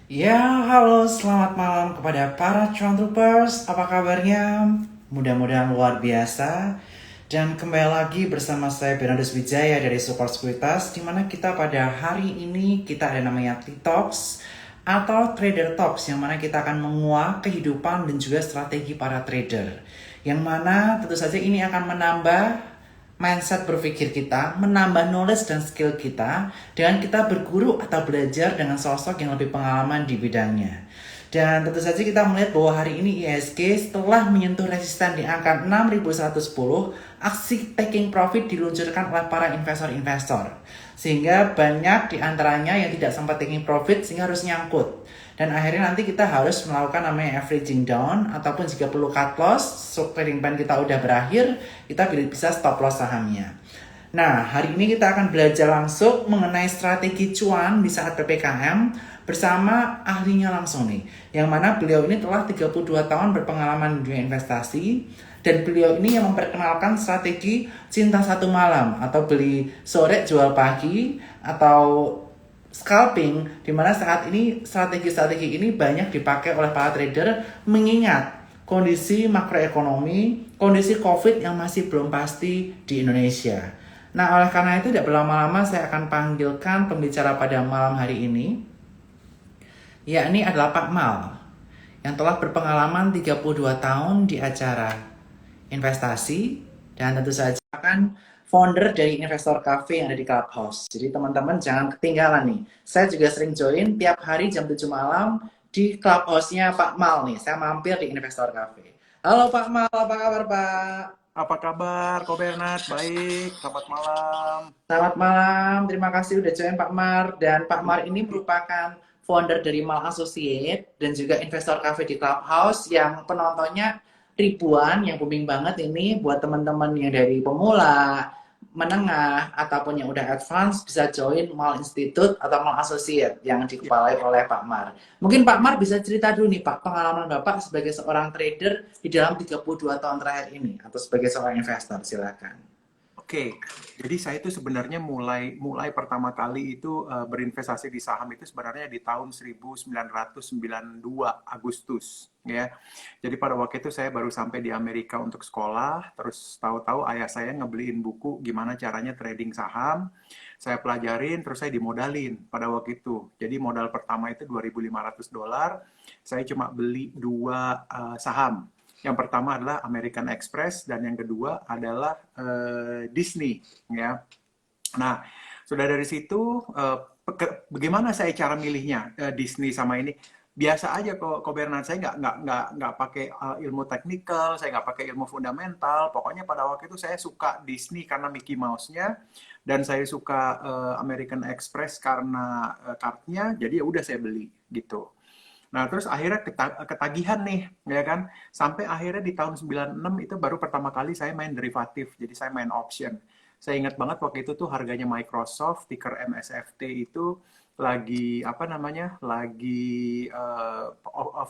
Ya, halo, selamat malam kepada para Cuan Troopers. Apa kabarnya? Mudah-mudahan luar biasa. Dan kembali lagi bersama saya Bernardus Wijaya dari Support Sekuritas, di mana kita pada hari ini kita ada namanya T-Talks atau Trader Talks, yang mana kita akan menguak kehidupan dan juga strategi para trader. Yang mana tentu saja ini akan menambah mindset berpikir kita, menambah knowledge dan skill kita dengan kita berguru atau belajar dengan sosok yang lebih pengalaman di bidangnya. Dan tentu saja kita melihat bahwa hari ini ISG setelah menyentuh resisten di angka 6110, aksi taking profit diluncurkan oleh para investor-investor. Sehingga banyak di antaranya yang tidak sempat taking profit sehingga harus nyangkut. Dan akhirnya nanti kita harus melakukan namanya averaging down, ataupun jika perlu cut loss, trading plan kita udah berakhir, kita bisa stop loss sahamnya. Nah, hari ini kita akan belajar langsung mengenai strategi cuan di saat PPKM bersama ahlinya langsung nih. Yang mana beliau ini telah 32 tahun berpengalaman di dunia investasi, dan beliau ini yang memperkenalkan strategi cinta satu malam atau beli sore jual pagi atau scalping, di mana saat ini strategi-strategi ini banyak dipakai oleh para trader mengingat kondisi makroekonomi, kondisi COVID yang masih belum pasti di Indonesia. Nah, oleh karena itu tidak berlama-lama saya akan panggilkan pembicara pada malam hari ini, yakni adalah Pak Mal, yang telah berpengalaman 32 tahun di acara investasi, dan tentu saja akan founder dari Investor Cafe yang ada di Clubhouse. Jadi teman-teman jangan ketinggalan nih. Saya juga sering join tiap hari jam 7 malam di Clubhouse-nya Pak Mal nih. Saya mampir di Investor Cafe. Halo Pak Mal, apa kabar Pak? Apa kabar, Ko Bernard? Baik, selamat malam. Selamat malam, terima kasih udah join Pak Mar. Dan Pak Mar ini merupakan founder dari Mal Associate dan juga Investor Cafe di Clubhouse yang penontonnya ribuan, yang booming banget ini buat teman-teman yang dari pemula, menengah, ataupun yang udah advance bisa join Mal Institute atau Mal Associate yang Ya, dikepalai oleh Pak Mar. Mungkin Pak Mar bisa cerita dulu nih Pak, pengalaman Bapak sebagai seorang trader di dalam 32 tahun terakhir ini atau sebagai seorang investor, silakan. oke. Jadi saya itu sebenarnya mulai mulai pertama kali itu berinvestasi di saham itu sebenarnya di tahun 1992 Agustus, ya. Jadi pada waktu itu saya baru sampai di Amerika untuk sekolah, terus tahu-tahu ayah saya ngebeliin buku gimana caranya trading saham. Saya pelajarin, terus saya dimodalin pada waktu itu. Jadi modal pertama itu $2.500. Saya cuma beli dua saham. Yang pertama adalah American Express dan yang kedua adalah Disney, ya. Nah, sudah dari situ bagaimana saya cara milihnya Disney sama ini? Biasa aja kok, Bernard. Saya nggak pakai ilmu teknikal, saya nggak pakai ilmu fundamental. Pokoknya pada waktu itu saya suka Disney karena Mickey Mouse-nya, dan saya suka American Express karena kartnya. Jadi ya udah saya beli gitu. Nah, terus akhirnya ketagihan nih, ya kan? Sampai akhirnya di tahun 96 itu baru pertama kali saya main derivatif. Jadi saya main option. Saya ingat banget waktu itu tuh harganya Microsoft, ticker MSFT itu lagi apa namanya? Lagi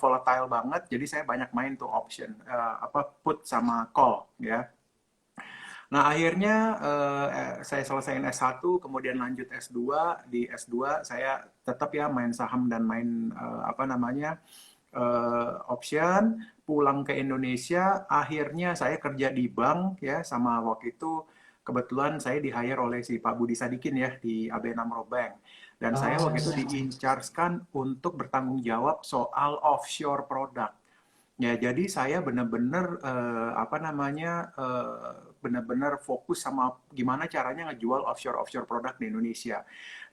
volatile banget. Jadi saya banyak main tuh option, apa put sama call, ya. Nah, akhirnya saya selesaiin S1, kemudian lanjut S2. Di S2 saya tetap ya main saham dan main apa namanya option. Pulang ke Indonesia, akhirnya saya kerja di bank ya, sama waktu itu kebetulan saya di-hire oleh si Pak Budi Sadikin ya di AB Namro Bank. Dan saya waktu itu Oh. di-in-charge-kan untuk bertanggung jawab soal offshore product. Ya, jadi saya benar-benar apa namanya benar-benar fokus sama gimana caranya ngejual offshore produk di Indonesia.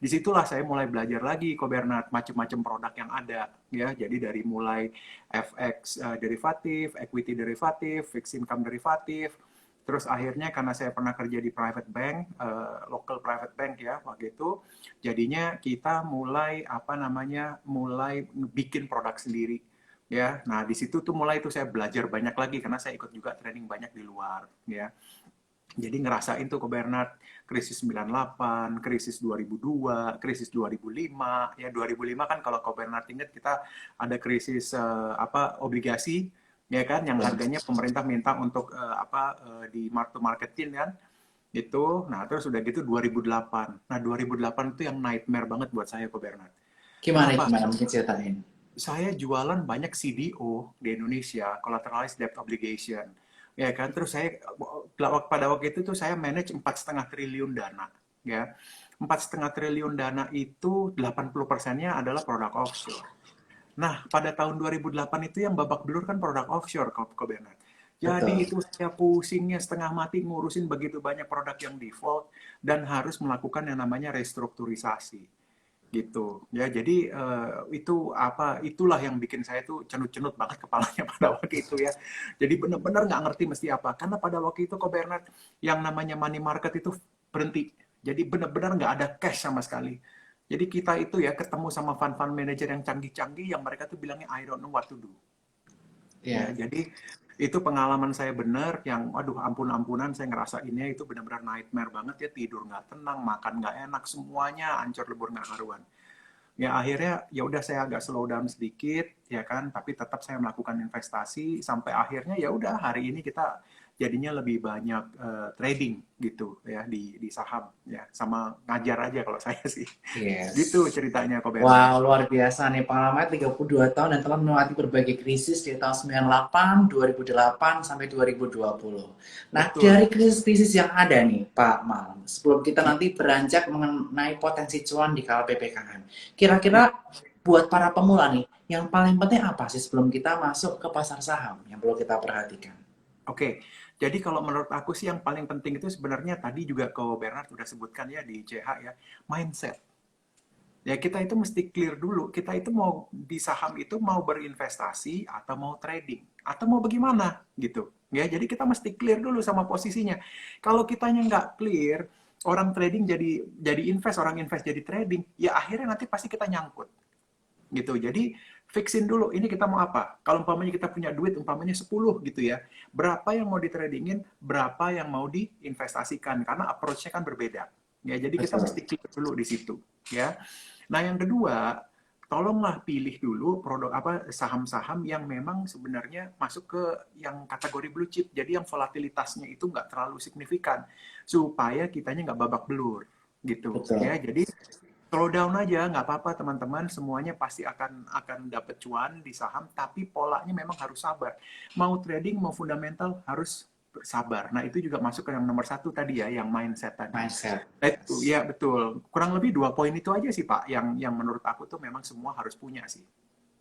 Disitulah saya mulai belajar lagi, Ko Bernard, macam-macam produk yang ada, ya. Jadi dari mulai FX derivatif, equity derivatif, fixed income derivatif. Terus akhirnya karena saya pernah kerja di private bank, local private bank ya waktu itu, jadinya kita mulai apa namanya, mulai bikin produk sendiri, ya. Nah, di situ tuh mulai tuh saya belajar banyak lagi karena saya ikut juga training banyak di luar, ya. Jadi ngerasain tuh ke Bernard krisis 98, krisis 2002, krisis 2005. Ya 2005 kan kalau ke Bernard ingat kita ada krisis apa obligasi, ya kan, yang harganya pemerintah minta untuk di mark to marketin kan. Itu. Nah, terus udah gitu 2008. Nah, 2008 itu yang nightmare banget buat saya ke Bernard. Gimana Kenapa? gimana mungkin ceritain. Saya jualan banyak CDO di Indonesia, Collateralized Debt Obligation. Ya kan, terus saya pada waktu itu tuh saya manage 4,5 triliun dana, ya. 4,5 triliun dana itu 80%-nya adalah produk offshore. Nah, pada tahun 2008 itu yang babak belur kan produk offshore, Ko Bernard. Jadi Betul. itu saya pusingnya setengah mati ngurusin begitu banyak produk yang default dan harus melakukan yang namanya restrukturisasi gitu ya. Jadi itu apa, itulah yang bikin saya tuh cenut-cenut banget kepalanya pada waktu itu ya. Jadi benar-benar nggak ngerti mesti apa, karena pada waktu itu kok Bernard, yang namanya money market itu berhenti, jadi benar-benar nggak ada cash sama sekali. Jadi kita itu ya ketemu sama fund manager yang canggih-canggih yang mereka tuh bilangnya I don't know what to do. Ya, Ya. jadi itu pengalaman saya bener yang, aduh ampun-ampunan saya ngerasainnya itu benar-benar nightmare banget ya, tidur nggak tenang, makan nggak enak, semuanya hancur lebur nggak karuan. Ya akhirnya ya udah saya agak slow down sedikit ya kan, tapi tetap saya melakukan investasi sampai akhirnya ya udah hari ini kita jadinya lebih banyak trading gitu ya di saham ya, sama ngajar aja kalau saya sih. Gitu Yes. ceritanya kok Bernard. Wow, luar biasa nih pengalamannya 32 tahun dan telah melewati berbagai krisis di tahun 98, 2008 sampai 2020. Nah, Betul. dari krisis-krisis yang ada nih, Pak Mal, sebelum kita Ya, nanti beranjak mengenai potensi cuan di kala PPKM, ya. kira-kira buat para pemula nih, yang paling penting apa sih sebelum kita masuk ke pasar saham yang perlu kita perhatikan? Oke, jadi kalau menurut aku sih yang paling penting itu sebenarnya tadi juga ke Bernard udah sebutkan ya di CH ya, mindset. Ya kita itu mesti clear dulu, kita itu mau di saham itu mau berinvestasi atau mau trading atau mau bagaimana gitu. Ya, jadi kita mesti clear dulu sama posisinya. Kalau kitanya nggak clear, orang trading jadi invest, orang invest jadi trading, ya akhirnya nanti pasti kita nyangkut gitu. Jadi fixin dulu ini kita mau apa. Kalau umpamanya kita punya duit umpamanya 10 gitu ya. Berapa yang mau ditradingin, berapa yang mau diinvestasikan karena approach-nya kan berbeda. Ya, jadi kita Betul. mesti clear dulu di situ, ya. Nah, yang kedua, tolonglah pilih dulu produk apa saham-saham yang memang sebenarnya masuk ke yang kategori blue chip. Jadi yang volatilitasnya itu nggak terlalu signifikan supaya kitanya nggak babak belur gitu ya. Betul. Jadi slow down aja, nggak apa-apa teman-teman, semuanya pasti akan dapat cuan di saham, tapi polanya memang harus sabar. Mau trading, mau fundamental, harus sabar. Nah, itu juga masuk ke yang nomor satu tadi ya, yang mindset tadi. Mindset. Nah, itu, Yes. ya betul. Kurang lebih 2 poin itu aja sih, Pak, yang menurut aku tuh memang semua harus punya sih.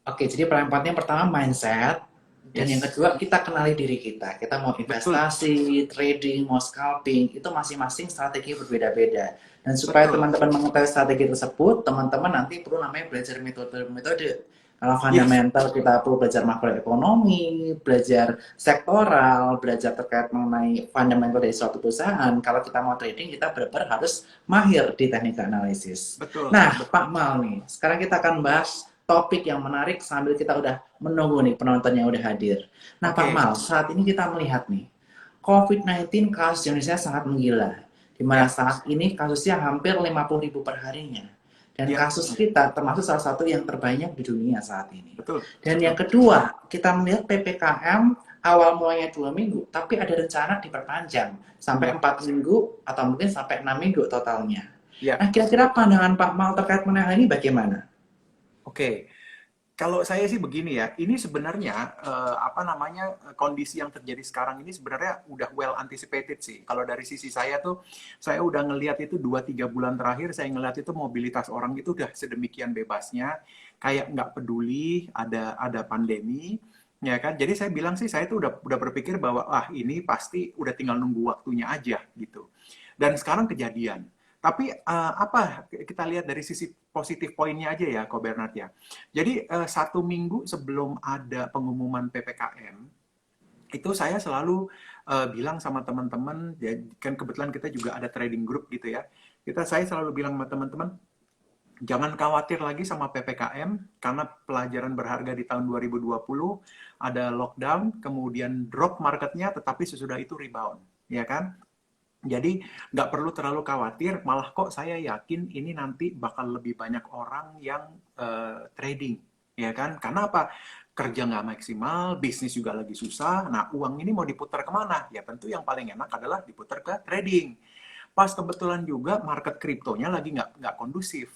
Oke, jadi paling penting pertama mindset, dan yang Yes, kedua kita kenali diri kita. Kita mau betul, investasi, trading, mau scalping, itu masing-masing strategi berbeda-beda. Dan supaya betul. teman-teman mengetahui strategi tersebut, teman-teman nanti perlu namanya belajar metode-metode. Kalau Yes, fundamental kita perlu belajar makroekonomi, belajar sektoral, belajar terkait mengenai fundamental dari suatu perusahaan. Kalau kita mau trading, kita benar-benar harus mahir di teknik analisis. betul, Nah, betul. Pak Mal nih, sekarang kita akan bahas topik yang menarik sambil kita udah menunggu nih penonton yang udah hadir. Nah Pak Oke, Mal, saat ini kita melihat nih, COVID-19 kasus di Indonesia sangat menggila. Di mana ya, saat ini kasusnya hampir 50.000 per harinya. Dan ya, kasus kita termasuk salah satu yang terbanyak di dunia saat ini. betul, Dan yang betul. kedua, kita melihat PPKM awal mulanya 2 minggu, tapi ada rencana diperpanjang sampai Ya, 4 minggu atau mungkin sampai 6 minggu totalnya. ya. Nah, kira-kira pandangan Pak Mal terkait mengenai hal ini bagaimana? Oke. Kalau saya sih begini ya, ini sebenarnya apa namanya kondisi yang terjadi sekarang ini sebenarnya udah well anticipated sih. Kalau dari sisi saya tuh, saya udah ngelihat itu 2-3 bulan terakhir, saya ngelihat itu mobilitas orang itu udah sedemikian bebasnya, kayak nggak peduli ada pandemi, ya kan? Jadi saya bilang sih, saya tuh udah berpikir bahwa ah ini pasti udah tinggal nunggu waktunya aja gitu. Dan sekarang kejadian. Tapi apa kita lihat dari sisi positif poinnya aja ya, Ko Bernard ya. Jadi 1 minggu sebelum ada pengumuman PPKM, itu saya selalu bilang sama teman-teman, ya, kan kebetulan kita juga ada trading group gitu ya. Saya selalu bilang sama teman-teman, jangan khawatir lagi sama PPKM, karena pelajaran berharga di tahun 2020 ada lockdown, kemudian drop marketnya, tetapi sesudah itu rebound, ya kan? Jadi nggak perlu terlalu khawatir, malah kok saya yakin ini nanti bakal lebih banyak orang yang trading, ya kan? Karena apa? Kerja nggak maksimal, bisnis juga lagi susah. Nah, uang ini mau diputar kemana? Ya tentu yang paling enak adalah diputar ke trading. Pas kebetulan juga market kriptonya lagi nggak kondusif,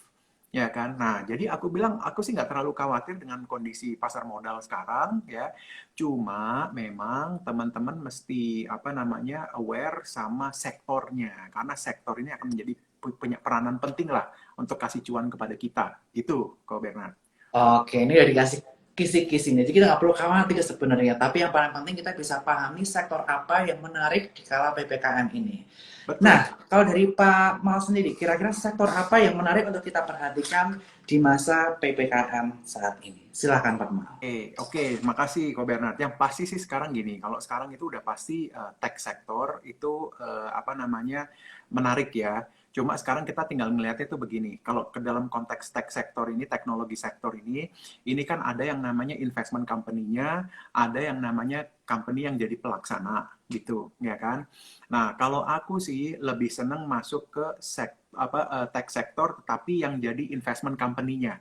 ya kan? Nah, jadi aku bilang, aku sih nggak terlalu khawatir dengan kondisi pasar modal sekarang, ya. Cuma memang teman-teman mesti, apa namanya, aware sama sektornya. Karena sektor ini akan menjadi punya peranan penting lah untuk kasih cuan kepada kita. Itu, Ko Bernard. Oke, ini udah dikasih kisi-kisinya. Jadi kita nggak perlu khawatir sebenarnya. Tapi yang paling penting kita bisa pahami sektor apa yang menarik di kala PPKM ini. Betul. Nah, kalau dari Pak Mal sendiri, kira-kira sektor apa yang menarik untuk kita perhatikan di masa PPKM saat ini? Silakan Pak Mal. Oke, makasih Ko Bernard. Yang pasti sih sekarang gini, kalau sekarang itu udah pasti tech sektor itu apa namanya menarik ya. Cuma sekarang kita tinggal melihatnya itu begini. Kalau ke dalam konteks tech sektor ini, teknologi sektor ini kan ada yang namanya investment company-nya, ada yang namanya company yang jadi pelaksana gitu, ya kan? Nah, kalau aku sih lebih seneng masuk ke tech sektor, tetapi yang jadi investment company-nya.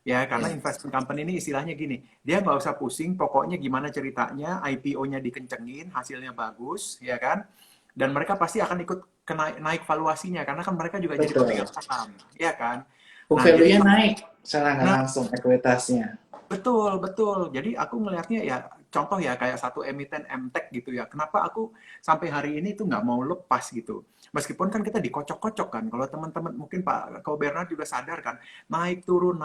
Ya, karena Ya. investment company ini istilahnya gini, dia nggak usah pusing, pokoknya gimana ceritanya, IPO-nya dikencengin, hasilnya bagus, ya kan? Dan mereka pasti akan ikut naik valuasinya, karena kan mereka juga jadi Betul. pemegang saham, ya kan? Book Nah, jadi value-nya naik secara nggak nah langsung ekuitasnya. betul, betul. Jadi aku ngelihatnya ya, contoh ya kayak satu emiten MTech gitu ya. Kenapa aku sampai hari ini tuh nggak mau lepas gitu. Meskipun kan kita dikocok-kocok kan. Kalau teman-teman mungkin Pak Kau Bernard juga sadar kan, naik turun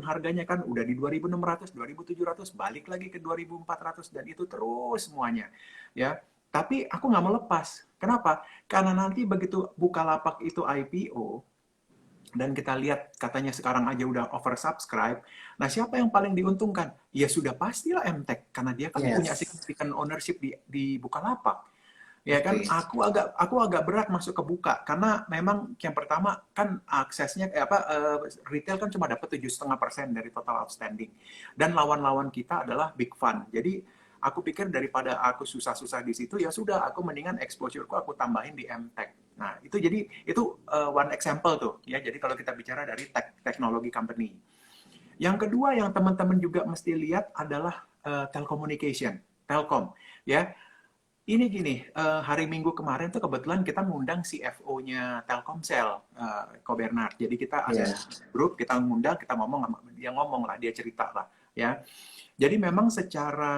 harganya kan udah di 2.600, 2.700, balik lagi ke 2.400 dan itu terus semuanya. Ya. Tapi aku nggak mau lepas. Kenapa? Karena nanti begitu Bukalapak itu IPO, dan kita lihat katanya sekarang aja udah oversubscribe. Nah, siapa yang paling diuntungkan? Ya sudah pastilah MTech karena dia kan punya Yes. significant ownership di Bukalapak. Ya kan, Oke. aku agak berat masuk ke Buka karena memang yang pertama kan aksesnya retail kan cuma dapat 7,5% dari total outstanding dan lawan-lawan kita adalah big fund. Jadi aku pikir daripada aku susah-susah di situ ya sudah aku mendingan exposure-ku aku tambahin di MTech. Nah, itu jadi itu one example tuh ya. Jadi kalau kita bicara dari teknologi company. Yang kedua yang teman-teman juga mesti lihat adalah telecommunication, Telkom ya. Ini gini, hari Minggu kemarin tuh kebetulan kita ngundang CFO-nya Telkomsel, Ko Bernard. Jadi kita ada Ya. grup, kita ngundang, kita ngomong, dia ngomong lah, dia cerita lah, ya. Jadi memang secara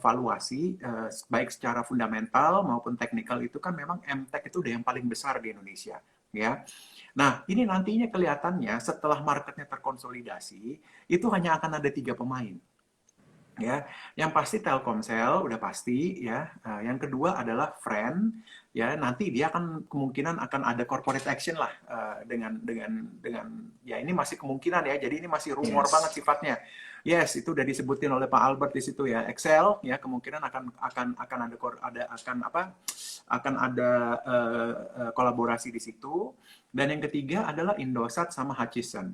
valuasi, baik secara fundamental maupun teknikal itu kan memang MTech itu udah yang paling besar di Indonesia, ya. Nah, ini nantinya kelihatannya setelah marketnya terkonsolidasi, itu hanya akan ada 3 pemain ya. Yang pasti Telkomsel udah pasti ya. Yang kedua adalah Friend ya. Nanti dia akan kemungkinan akan ada corporate action lah dengan ya ini masih kemungkinan ya. Jadi ini masih rumor banget Yes. sifatnya. Yes, itu udah disebutin oleh Pak Albert di situ ya. Excel ya kemungkinan akan ada akan apa? Akan ada kolaborasi di situ. Dan yang ketiga adalah Indosat sama Hutchison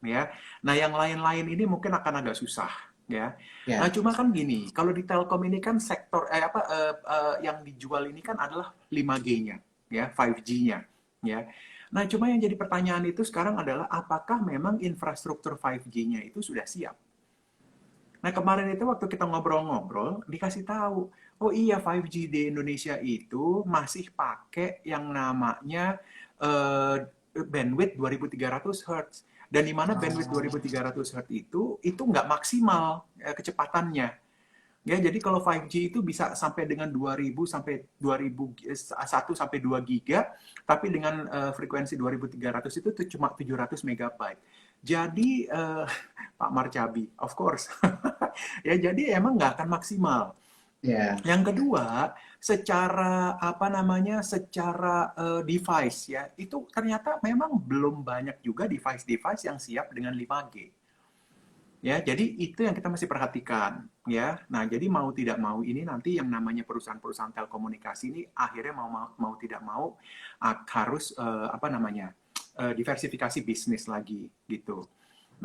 ya. Nah, yang lain-lain ini mungkin akan agak susah ya. Nah, Ya. cuma kan gini, kalau di Telkom ini kan sektor yang dijual ini kan adalah 5G-nya, ya, 5G-nya, ya. Nah, cuma yang jadi pertanyaan itu sekarang adalah apakah memang infrastruktur 5G-nya itu sudah siap? Nah, kemarin itu waktu kita ngobrol-ngobrol, dikasih tahu, oh iya 5G di Indonesia itu masih pakai yang namanya bandwidth 2300 Hz. Dan di mana bandwidth Oh. 2300 Hz itu nggak maksimal kecepatannya. Ya, jadi kalau 5G itu bisa sampai dengan 2000 sampai 1 sampai 2 giga, tapi dengan frekuensi 2300 itu tuh cuma 700 megabyte. Jadi Pak Marcabi, of course. Ya, jadi emang nggak akan maksimal. Ya. Yang kedua, secara apa namanya, secara device ya, itu ternyata memang belum banyak juga device-device yang siap dengan 5G. Ya, jadi itu yang kita mesti perhatikan, ya. Nah, jadi mau tidak mau ini nanti yang namanya perusahaan-perusahaan telekomunikasi ini akhirnya mau tidak mau harus apa namanya diversifikasi bisnis lagi gitu.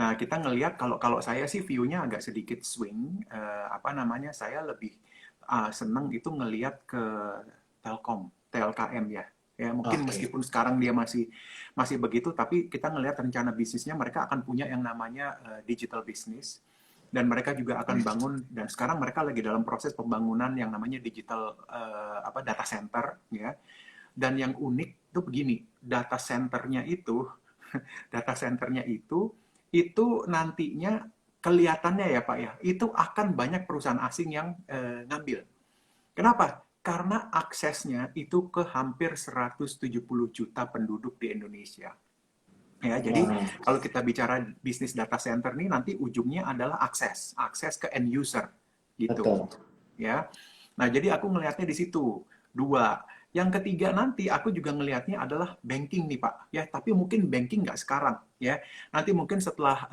Nah, kita ngelihat kalau kalau saya sih view-nya agak sedikit swing, apa namanya, saya lebih seneng itu ngelihat ke Telkom, TLKM ya. Ya, mungkin Oke. meskipun sekarang dia masih masih begitu, tapi kita ngelihat rencana bisnisnya mereka akan punya yang namanya digital business dan mereka juga akan bangun dan sekarang mereka lagi dalam proses pembangunan yang namanya digital apa data center ya. Dan yang unik tuh begini, data centernya itu data centernya itu nantinya kelihatannya ya Pak ya, itu akan banyak perusahaan asing yang ngambil. Kenapa? Karena aksesnya itu ke hampir 170 juta penduduk di Indonesia. Ya, jadi Wow, kalau kita bicara bisnis data center nih nanti ujungnya adalah akses ke end user gitu, betul. ya. Nah, jadi aku ngelihatnya di situ. Dua. Yang ketiga nanti aku juga ngelihatnya adalah banking nih Pak, ya. Tapi mungkin banking nggak sekarang, ya. Nanti mungkin setelah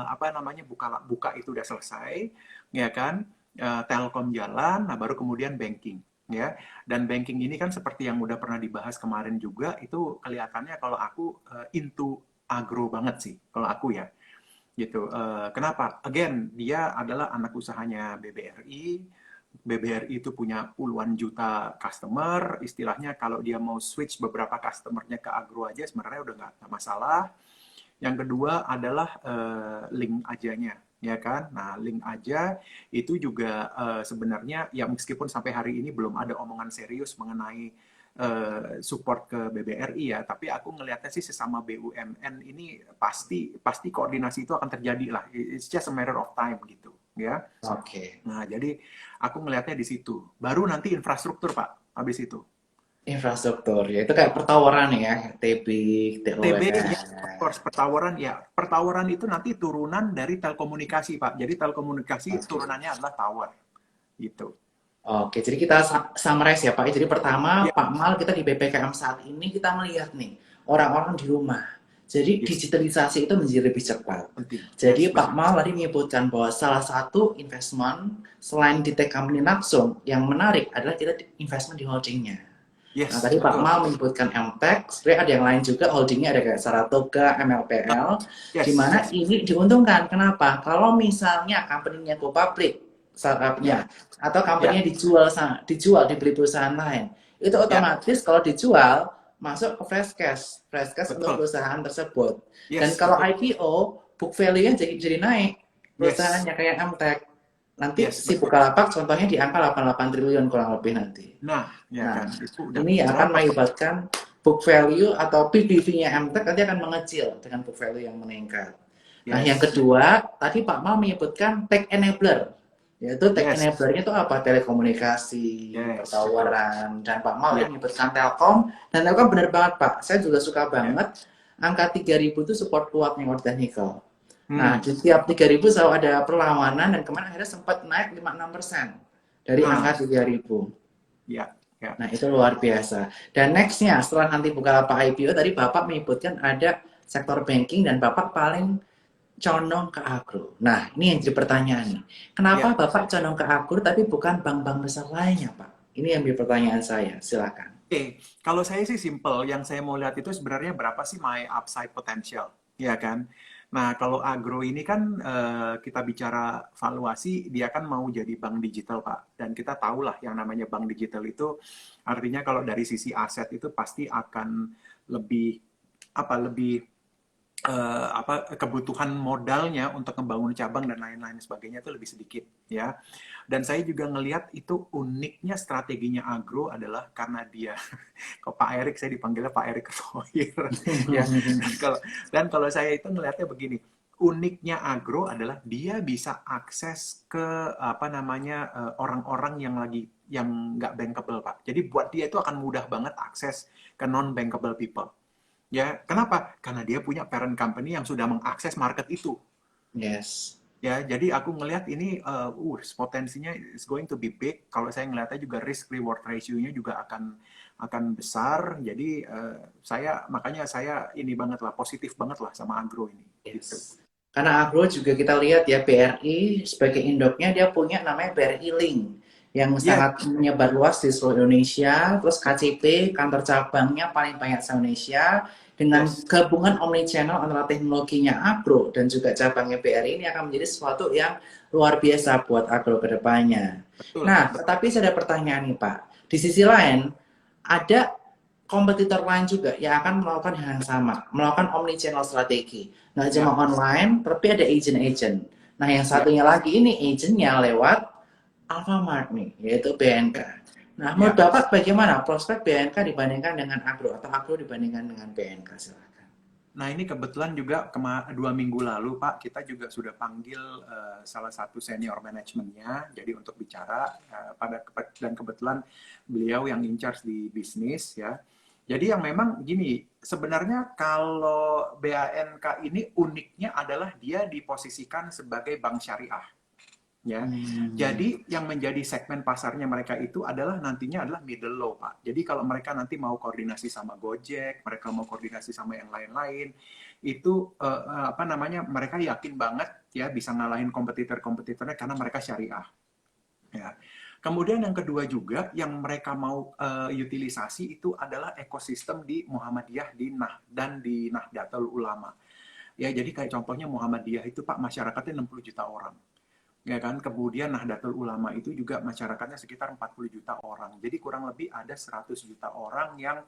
apa namanya buka buka itu udah selesai, ya kan, Telkom jalan, nah baru kemudian banking, ya. Dan banking ini kan seperti yang udah pernah dibahas kemarin juga, itu kelihatannya kalau aku into agro banget sih, kalau aku ya gitu. Kenapa? Again, dia adalah anak usahanya BBRI. BBRI itu punya puluhan juta customer. Istilahnya kalau dia mau switch beberapa customernya ke agro aja sebenarnya udah nggak masalah. Yang kedua adalah link ajanya, ya kan? Nah, link aja itu juga sebenarnya ya meskipun sampai hari ini belum ada omongan serius mengenai support ke BBRI ya, tapi aku ngelihatnya sih sesama BUMN ini pasti pasti koordinasi itu akan terjadi lah. It's just a matter of time gitu, ya. Oke. Nah, jadi aku ngelihatnya di situ. Baru nanti infrastruktur, Pak, habis itu. Infrastruktur, ya itu kayak pertawaran ya, TB, TB, TOWR. ya, of course, pertawaran, ya. Pertawaran itu nanti turunan dari telekomunikasi, Pak. Jadi telekomunikasi Oke. turunannya adalah tower, gitu. Oke, jadi kita summarize ya Pak. Jadi pertama, Ya, Pak Mal kita di PPKM saat ini kita melihat nih, orang-orang di rumah. Jadi yes, digitalisasi itu menjadi lebih cepat. penting. Jadi Yes, Pak betul. Mal tadi menyebutkan bahwa salah satu investment selain di tech company langsung, yang menarik adalah kita investment di holdingnya. Nah, Yes, tadi Pak betul. Mal menyebutkan MTech, sebenarnya ada yang lain juga holdingnya ada kayak Saratoga, MLPL, di Yes, mana yes. ini diuntungkan. Kenapa? Kalau misalnya company-nya go public, Ya, startupnya, atau ya, company-nya dijual dibeli perusahaan lain, itu ya, otomatis kalau dijual masuk ke fresh cash untuk betul. perusahaan tersebut. Dan Yes, kalau betul. IPO, book value-nya jadi naik Yes, perusahaannya kayak MTech. Nanti yes, si betul. Bukalapak contohnya di angka 88 triliun kurang lebih nanti. Nah, ya Nah, kan, itu udah ini yang akan berapa, Pak? mengakibatkan book value atau PBV-nya MTech nanti akan mengecil dengan book value yang meningkat. Nah, yang Yes, kedua, tadi Pak Mal menyebutkan tech enabler. Yaitu tech yes, enabler-nya itu apa? Telekomunikasi, yes, betul. pertawaran, dan Pak Mal Ya, yang menyebutkan Telkom. Dan Telkom benar banget, Pak. Saya juga suka ya. banget angka 3.000 itu support kuat nih World Technical. Nah, Hmm. di tiap 3.000 selalu ada perlawanan dan kemarin akhirnya sempat naik 5-6% dari Nah, angka 3.000. ya, ya. Nah, itu luar biasa. Dan next-nya, setelah nanti Bukalapak IPO, tadi Bapak menyebutkan ada sektor banking dan Bapak paling condong ke agro. Nah, ini yang jadi pertanyaan nih. Kenapa Ya. Bapak condong ke agro tapi bukan bank-bank besar lainnya, Pak? Ini yang jadi pertanyaan saya. Silakan. Oke, kalau saya sih simple. Yang saya mau lihat itu sebenarnya berapa sih my upside potential, ya kan? Nah, kalau agro ini kan kita bicara valuasi, dia kan mau jadi bank digital, Pak. Dan kita tahu lah yang namanya bank digital itu artinya kalau dari sisi aset itu pasti akan lebih lebih apa kebutuhan modalnya untuk membangun cabang dan lain-lain sebagainya itu lebih sedikit ya. Dan saya juga ngelihat itu uniknya strateginya agro adalah karena dia kok Pak Erik saya dipanggilnya Pak Erik Thohir ya. Kalau dan kalau saya itu ngelihatnya begini, uniknya agro adalah dia bisa akses ke apa namanya orang-orang yang lagi yang nggak bankable Pak. Jadi buat dia itu akan mudah banget akses ke non bankable people. Ya, kenapa? Karena dia punya parent company yang sudah mengakses market itu. Yes. Ya, jadi aku ngelihat ini, potensinya is going to be big. Kalau saya ngelihatnya juga risk reward ratio-nya juga akan besar. Jadi saya makanya saya ini banget lah, positif banget lah sama agro ini. Gitu. Yes. Karena agro juga kita lihat ya BRI sebagai induknya dia punya namanya BRI Link yang Yes, sangat menyebar luas di seluruh Indonesia. Terus KCP kantor cabangnya paling banyak di Indonesia dengan yes, gabungan omnichannel antara teknologinya agro dan juga cabangnya BRI ini akan menjadi sesuatu yang luar biasa buat agro ke depannya. betul, Nah, betul. tetapi saya ada pertanyaan nih Pak. Di sisi lain ada kompetitor lain juga yang akan melakukan hal yang sama, melakukan omnichannel strategi. Nggak cuma Ya, online, tapi ada agent-agent. Nah, yang ya, satunya lagi ini agentnya lewat Alfamart nih, yaitu BNK. Nah, menurut ya. Bapak bagaimana prospek BNK dibandingkan dengan Agro atau Agro dibandingkan dengan BNK? Silakan. Nah, ini kebetulan juga 2 minggu lalu, Pak, kita juga sudah panggil salah satu senior manajemennya, jadi untuk bicara dan kebetulan beliau yang in charge di bisnis ya. Jadi yang memang gini, sebenarnya kalau BANK ini uniknya adalah dia diposisikan sebagai bank syariah. Ya, jadi yang menjadi segmen pasarnya mereka itu adalah nantinya adalah middle low, Pak. Jadi kalau mereka nanti mau koordinasi sama Gojek, mereka mau koordinasi sama yang lain-lain, itu apa namanya, mereka yakin banget ya bisa ngalahin kompetitornya karena mereka syariah. Ya. Kemudian yang kedua juga yang mereka mau utilisasi itu adalah ekosistem di Muhammadiyah dan di Nahdlatul Ulama. Ya, jadi kayak contohnya Muhammadiyah itu Pak masyarakatnya 60 juta orang. Ya kan, kemudian Nahdlatul Ulama itu juga masyarakatnya sekitar 40 juta orang. Jadi kurang lebih ada 100 juta orang yang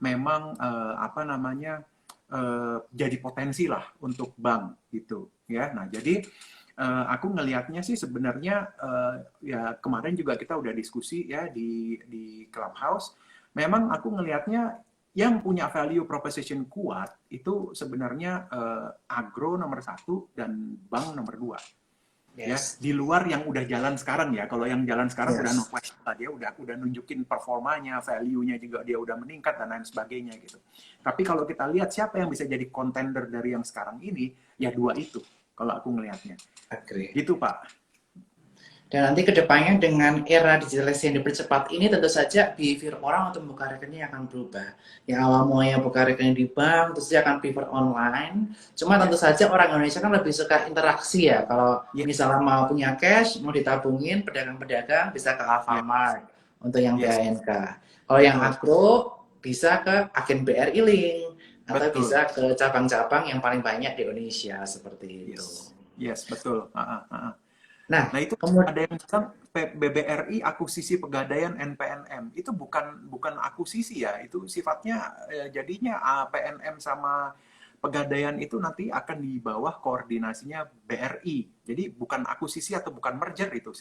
memang apa namanya jadi potensi lah untuk bank gitu ya. Nah, jadi aku ngelihatnya sih sebenarnya ya kemarin juga kita udah diskusi ya di Clubhouse. Memang aku ngelihatnya yang punya value proposition kuat itu sebenarnya agro nomor 1 dan bank nomor 2. Ya, Yes. di luar yang udah jalan sekarang ya. Kalau yang jalan sekarang udah no Yes. question lah, dia udah nunjukin performanya, value-nya juga dia udah meningkat dan lain sebagainya gitu. Tapi kalau kita lihat siapa yang bisa jadi contender dari yang sekarang ini, ya 2 itu kalau aku ngelihatnya. Agree. Gitu, Pak. Dan nanti kedepannya dengan era digitalisasi yang dipercepat ini tentu saja behavior orang untuk membuka rekening akan berubah. Yang awal mulanya buka rekening di bank, terus dia akan prefer online. Cuma tentu Yes. saja orang Indonesia kan lebih suka interaksi ya. Kalau Yes. misalnya mau punya cash, mau ditabungin, pedagang-pedagang bisa ke Yes. Alfamart untuk yang Yes. BANK. Kalau yang Betul. agro bisa ke agen BRI Link atau Betul. bisa ke cabang-cabang yang paling banyak di Indonesia seperti itu. Yes. Yes, betul. Nah, Nah, itu kemudian ada yang bilang BBRI akuisisi Pegadaian NPNM. Itu bukan akuisisi ya, itu sifatnya jadinya PNM sama Pegadaian itu nanti akan di bawah koordinasinya BRI. Jadi bukan akuisisi atau bukan merger itu,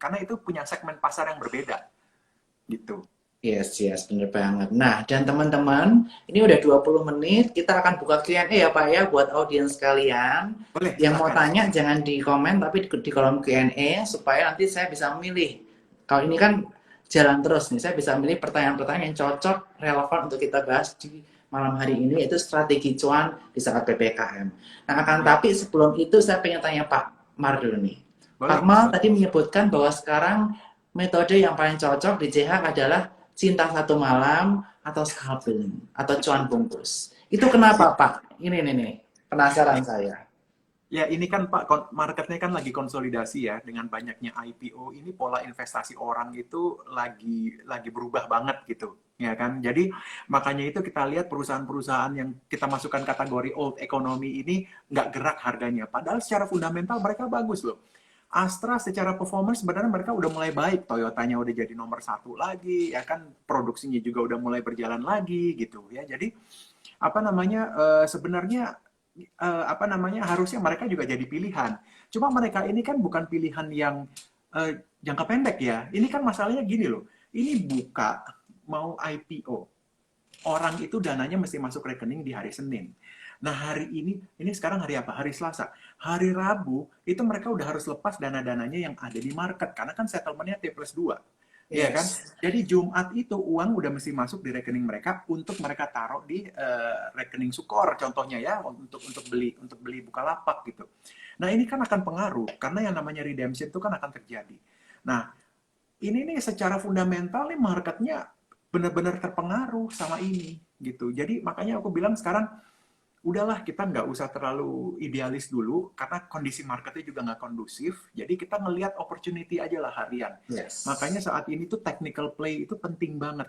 karena itu punya segmen pasar yang berbeda gitu. yes, yes, bener banget. Nah, dan teman-teman, ini udah 20 menit, kita akan buka Q&A ya Pak ya, buat audiens kalian. Boleh, Yang mau silakan. tanya jangan di komen, tapi di kolom Q&A, supaya nanti saya bisa memilih. Kalau ini kan jalan terus nih, saya bisa milih pertanyaan-pertanyaan yang cocok, relevan untuk kita bahas di malam hari ini, yaitu strategi cuan di saat PPKM. Nah, akan Ya, tapi sebelum itu saya pengen tanya Pak Mar dulu nih. Pak boleh. Mar tadi menyebutkan bahwa sekarang metode yang paling cocok di CH adalah cinta satu malam atau scalping atau cuan bungkus. Itu kenapa Pak? Ini nih, penasaran saya. Ya, ini kan Pak, marketnya kan lagi konsolidasi ya, dengan banyaknya IPO, ini pola investasi orang itu lagi berubah banget gitu, ya kan? Jadi makanya itu kita lihat perusahaan-perusahaan yang kita masukkan kategori old economy ini nggak gerak harganya. Padahal secara fundamental mereka bagus loh. Astra secara performance sebenarnya mereka udah mulai baik, Toyotanya udah jadi nomor 1 lagi, ya kan? Produksinya juga udah mulai berjalan lagi gitu ya. Jadi apa namanya sebenarnya apa namanya harusnya mereka juga jadi pilihan. Cuma mereka ini kan bukan pilihan yang jangka pendek ya. Ini kan masalahnya gini loh. Ini buka mau IPO. Orang itu dananya mesti masuk rekening di hari Senin. Nah hari ini sekarang hari apa? Hari Selasa. Hari Rabu itu mereka udah harus lepas dana-dananya yang ada di market. Karena kan settlementnya T+2. Iya kan? Yes. Jadi Jumat itu uang udah mesti masuk di rekening mereka untuk mereka taruh di rekening Sukor contohnya ya untuk beli Bukalapak gitu. Nah, ini kan akan pengaruh karena yang namanya redemption itu kan akan terjadi. Nah, ini nih secara fundamental nih marketnya benar-benar terpengaruh sama ini gitu. Jadi makanya aku bilang sekarang udahlah kita nggak usah terlalu idealis dulu karena kondisi marketnya juga nggak kondusif. Jadi kita ngelihat opportunity aja lah harian. Yes. Makanya saat ini tuh technical play itu penting banget.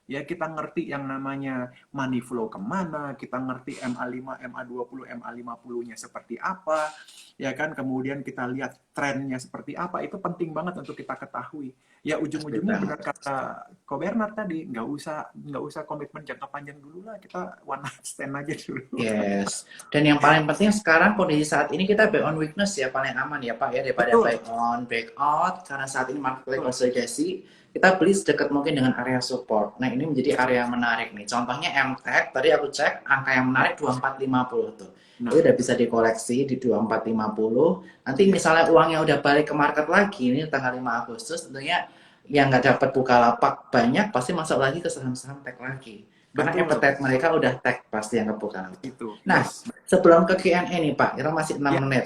Ya kita ngerti yang namanya money flow kemana, kita ngerti MA5, MA20, MA50-nya seperti apa, ya kan. Kemudian kita lihat trennya seperti apa, itu penting banget untuk kita ketahui. Ya Pasti ujung-ujungnya benar banget. kata Ko Bernard tadi, nggak usah komitmen jangka panjang dulu lah, kita one night stand aja dulu. Yes. Dan yang paling penting sekarang kondisi saat ini kita buy on weakness ya paling aman ya Pak ya daripada Betul, buy on breakout karena saat ini market lagi betul. konsolidasi. kita beli sedekat mungkin dengan area support. Nah, ini menjadi area yang menarik nih. Contohnya MTEK, tadi aku cek angka yang menarik 2450 tuh. Itu Nah, udah bisa dikoleksi di 2450. Nanti ya, misalnya uangnya udah balik ke market lagi, ini tanggal 5 Agustus, tentunya yang nggak dapat Bukalapak banyak, pasti masuk lagi ke saham-saham tech lagi. Karena betul appetite mereka udah tech pasti yang ke Bukalapak. itu. Nah, Yes. sebelum ke Q&A nih Pak, kita masih 6 Ya, menit.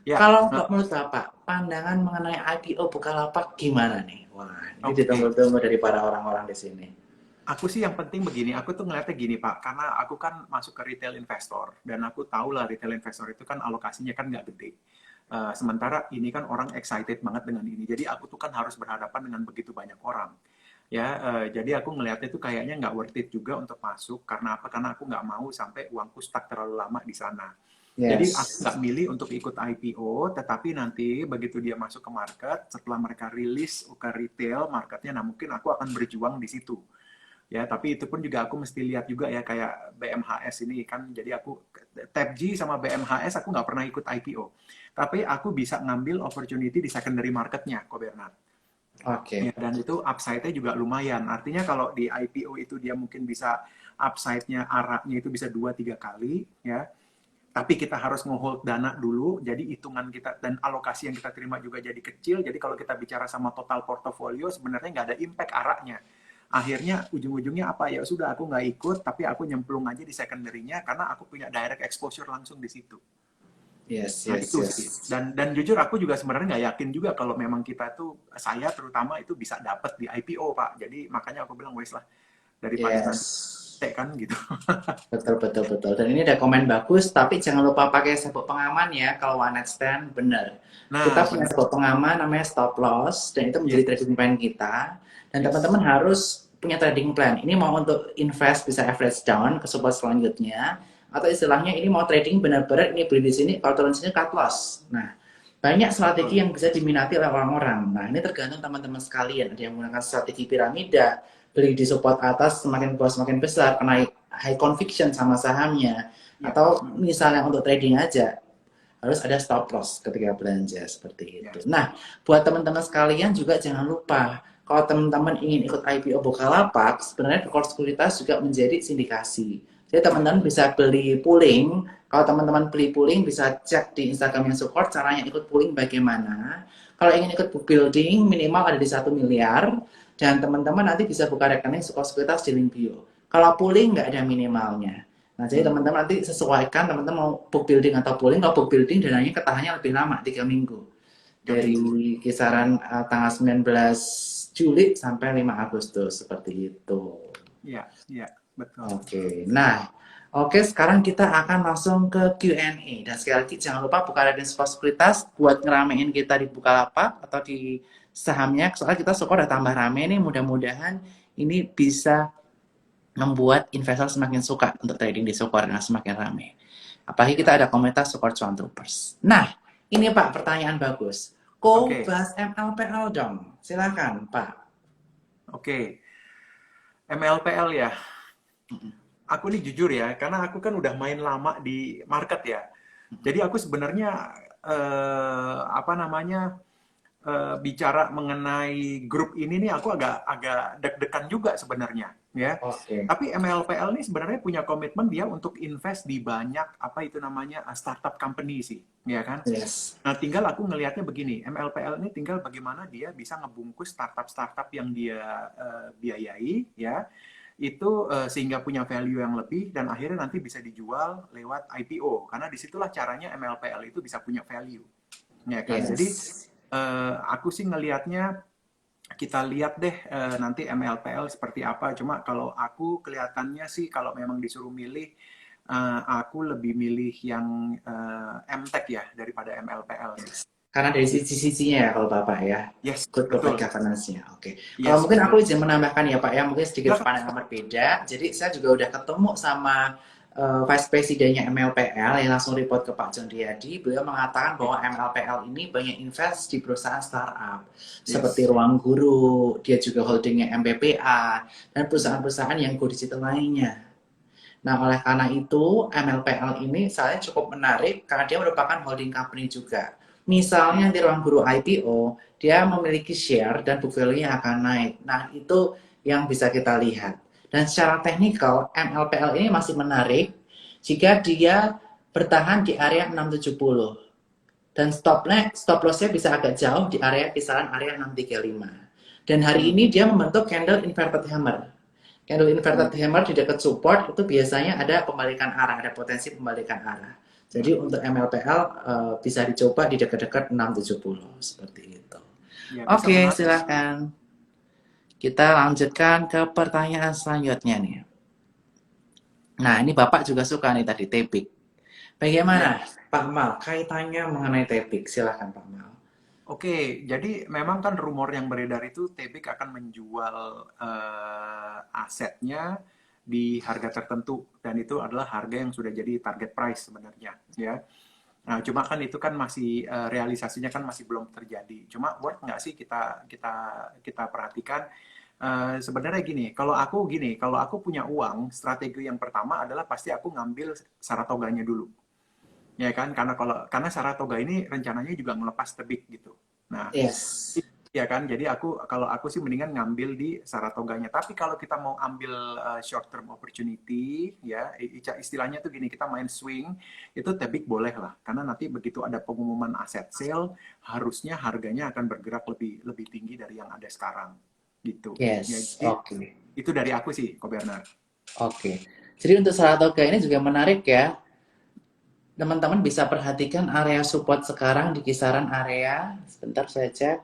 ya. Kalau Nah, menurut Bapak, pandangan mengenai IPO Bukalapak gimana nih? Wah, ini oke. ditunggu-tunggu dari para orang-orang di sini. Aku sih yang penting begini, aku tuh ngeliatnya gini Pak, karena aku kan masuk ke retail investor, dan aku tahu lah retail investor itu kan alokasinya kan nggak gede. Sementara ini kan orang excited banget dengan ini, jadi aku tuh kan harus berhadapan dengan begitu banyak orang. Ya, jadi aku ngeliatnya tuh kayaknya nggak worth it juga untuk masuk, karena apa? Karena aku nggak mau sampai uangku stuck terlalu lama di sana. Jadi aku Yes. nggak milih untuk ikut IPO, tetapi nanti begitu dia masuk ke market, setelah mereka rilis ke retail marketnya, nah mungkin aku akan berjuang di situ. Ya, tapi itu pun juga aku mesti lihat juga ya kayak BMHS ini kan. Jadi aku TAPG sama BMHS aku nggak pernah ikut IPO. Tapi aku bisa ngambil opportunity di secondary marketnya, kok Bernard. Ya, Oke. dan itu upside-nya juga lumayan. Artinya kalau di IPO itu dia mungkin bisa upside-nya, araknya itu bisa 2-3 kali, ya. Tapi kita harus nge-hold dana dulu, jadi hitungan kita dan alokasi yang kita terima juga jadi kecil. Jadi kalau kita bicara sama total portofolio, sebenarnya nggak ada impact araknya. Akhirnya ujung-ujungnya apa ya sudah aku nggak ikut, tapi aku nyemplung aja di secondary-nya karena aku punya direct exposure langsung di situ. Yes, Nah yes, itu sih. yes. Dan jujur aku juga sebenarnya nggak yakin juga kalau memang kita tuh saya terutama itu bisa dapat di IPO Pak. Jadi makanya aku bilang wes lah daripada nanti Yes. kan gitu. Betul, betul, betul. Dan ini ada komen bagus, tapi jangan lupa pakai sabuk pengaman ya kalau one night stand, bener. Kita Nah punya benar. sabuk pengaman namanya stop loss, dan itu Yes, menjadi trading plan kita. Dan yes. teman-teman harus punya trading plan. Ini mau untuk invest bisa average down ke support selanjutnya, atau istilahnya ini mau trading benar-benar ini beli di sini, kalau turun sini cut loss. Nah, banyak strategi Betul. yang bisa diminati oleh orang-orang. Nah, ini tergantung teman-teman sekalian. Ada yang menggunakan strategi piramida, beli di support atas semakin bawah semakin besar, karena high conviction sama sahamnya, Ya. atau Mm, misalnya untuk trading aja harus ada stop loss ketika belanja seperti itu. yes. Nah, buat teman-teman sekalian juga jangan lupa kalau teman-teman ingin ikut IPO Bukalapak, sebenarnya Core Sekuritas juga menjadi sindikasi. Jadi Ya. teman-teman bisa beli pooling. Kalau teman-teman beli pooling bisa cek di Instagramnya Support caranya ikut pooling bagaimana. Kalau ingin ikut book building minimal ada di 1 miliar, dan teman-teman nanti bisa buka rekening Core Sekuritas di link bio. Kalau pooling nggak ada minimalnya. Nah, jadi Hmm. teman-teman nanti sesuaikan teman-teman mau book building atau pooling. Kalau book building dananya ketahannya lebih lama, 3 minggu. 3 minggu. Dari kisaran tanggal 19 Juli sampai 5 Agustus, seperti itu. Ya, ya, betul. Oke, nah, oke sekarang kita akan langsung ke Q&A. Dan sekali lagi jangan lupa buka rekening sekuritas buat ngeramein kita di Bukalapak atau di sahamnya. Soalnya kita udah tambah rame nih, mudah-mudahan ini bisa membuat investor semakin suka untuk trading di Sukor dan semakin ramai. Apalagi Ya. kita ada komunitas Sukor Cuan Troopers. Nah, ini Pak pertanyaan bagus. Ko Oke, bahas MLPL dong. Silakan Pak. oke. MLPL ya. Aku nih jujur ya, karena aku kan udah main lama di market ya. Jadi aku sebenarnya apa namanya bicara mengenai grup ini nih aku agak agak deg-degan juga sebenarnya ya. Oke. Tapi MLPL nih sebenarnya punya komitmen dia untuk invest di banyak apa itu namanya startup company sih, ya kan? Yes. Nah, tinggal aku ngelihatnya begini, MLPL ini tinggal bagaimana dia bisa ngebungkus startup-startup yang dia biayai ya, itu sehingga punya value yang lebih dan akhirnya nanti bisa dijual lewat IPO karena disitulah caranya MLPL itu bisa punya value, ya kan? Jadi Yes. aku sih ngelihatnya kita lihat deh nanti MLPL seperti apa. Cuma kalau aku kelihatannya sih kalau memang disuruh milih, aku lebih milih yang MTech ya daripada MLPL sih. Karena dari sisi-sisinya ya kalau Bapak ya. Yes, Good corporate betul. governance-nya. Oke. Kalau Yes, mungkin betul. aku izin menambahkan ya Pak ya, mungkin sedikit Silakan. pandangan berbeda. Jadi saya juga udah ketemu sama Vice Presidennya MLPL yang langsung report ke Pak John Riyadi. Beliau mengatakan bahwa MLPL ini banyak invest di perusahaan startup seperti Yes. Ruang Guru, dia juga holdingnya MPPA, dan Hmm. perusahaan-perusahaan yang go digital lainnya. Nah, oleh karena itu MLPL ini saya cukup menarik karena dia merupakan holding company juga. Misalnya di ruang guru IPO, dia memiliki share dan book value-nya akan naik. Nah, itu yang bisa kita lihat. Dan secara teknikal, MLPL ini masih menarik jika dia bertahan di area 670. Dan stop loss-nya bisa agak jauh di area kisaran area 635. Dan hari Hmm. ini dia membentuk candle inverted hammer. Candle Hmm. inverted hammer di dekat support itu biasanya ada pembalikan arah, ada potensi pembalikan arah. Jadi untuk MLPL bisa dicoba di dekat-dekat 670 seperti itu. Ya, bisa Oke, menarik. silakan. Kita lanjutkan ke pertanyaan selanjutnya nih. Nah, ini Bapak juga suka nih tadi tepik. Bagaimana Ya. Pak Mal kaitannya mengenai tepik? Silakan Pak Mal. Oke, jadi memang kan rumor yang beredar itu Tebik akan menjual asetnya di harga tertentu dan itu adalah harga yang sudah jadi target price sebenarnya, ya. Nah, cuma kan itu kan masih realisasinya kan masih belum terjadi. Cuma worth nggak sih kita kita kita perhatikan. Sebenarnya gini, kalau aku punya uang, strategi yang pertama adalah pasti aku ngambil Saratoganya dulu, ya kan? Karena Saratoga ini rencananya juga ngelepas tebik gitu. Nah, Yes. ya kan, jadi kalau aku sih mendingan ngambil di Saratoganya. Tapi kalau kita mau ambil short term opportunity, ya istilahnya tuh gini, kita main swing, itu tebik boleh lah. Karena nanti begitu ada pengumuman aset sale, harusnya harganya akan bergerak lebih lebih tinggi dari yang ada sekarang, gitu. Ya, Yes. jadi Oke. itu dari aku sih, Ko Bernard. Oke. Jadi untuk Saratoga ini juga menarik ya. Teman-teman bisa perhatikan area support sekarang di kisaran area, sebentar saya cek,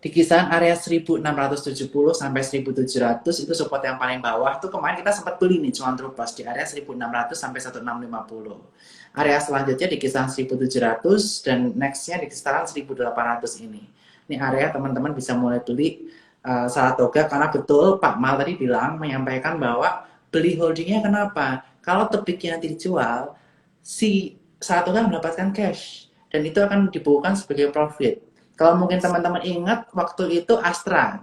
di kisaran area 1670 sampai 1700 itu support yang paling bawah. Tuh kemarin kita sempat beli nih cuan trupas di area 1600 sampai 1650. Area selanjutnya di kisaran 1700 dan nextnya di kisaran 1800 ini. Ini area teman-teman bisa mulai beli Saratoga karena betul Pak Mal tadi bilang menyampaikan bahwa beli holdingnya kenapa? Kalau tebiknya dijual, si Saratoga mendapatkan cash dan itu akan dibukukan sebagai profit. Kalau mungkin teman-teman ingat, waktu itu Astra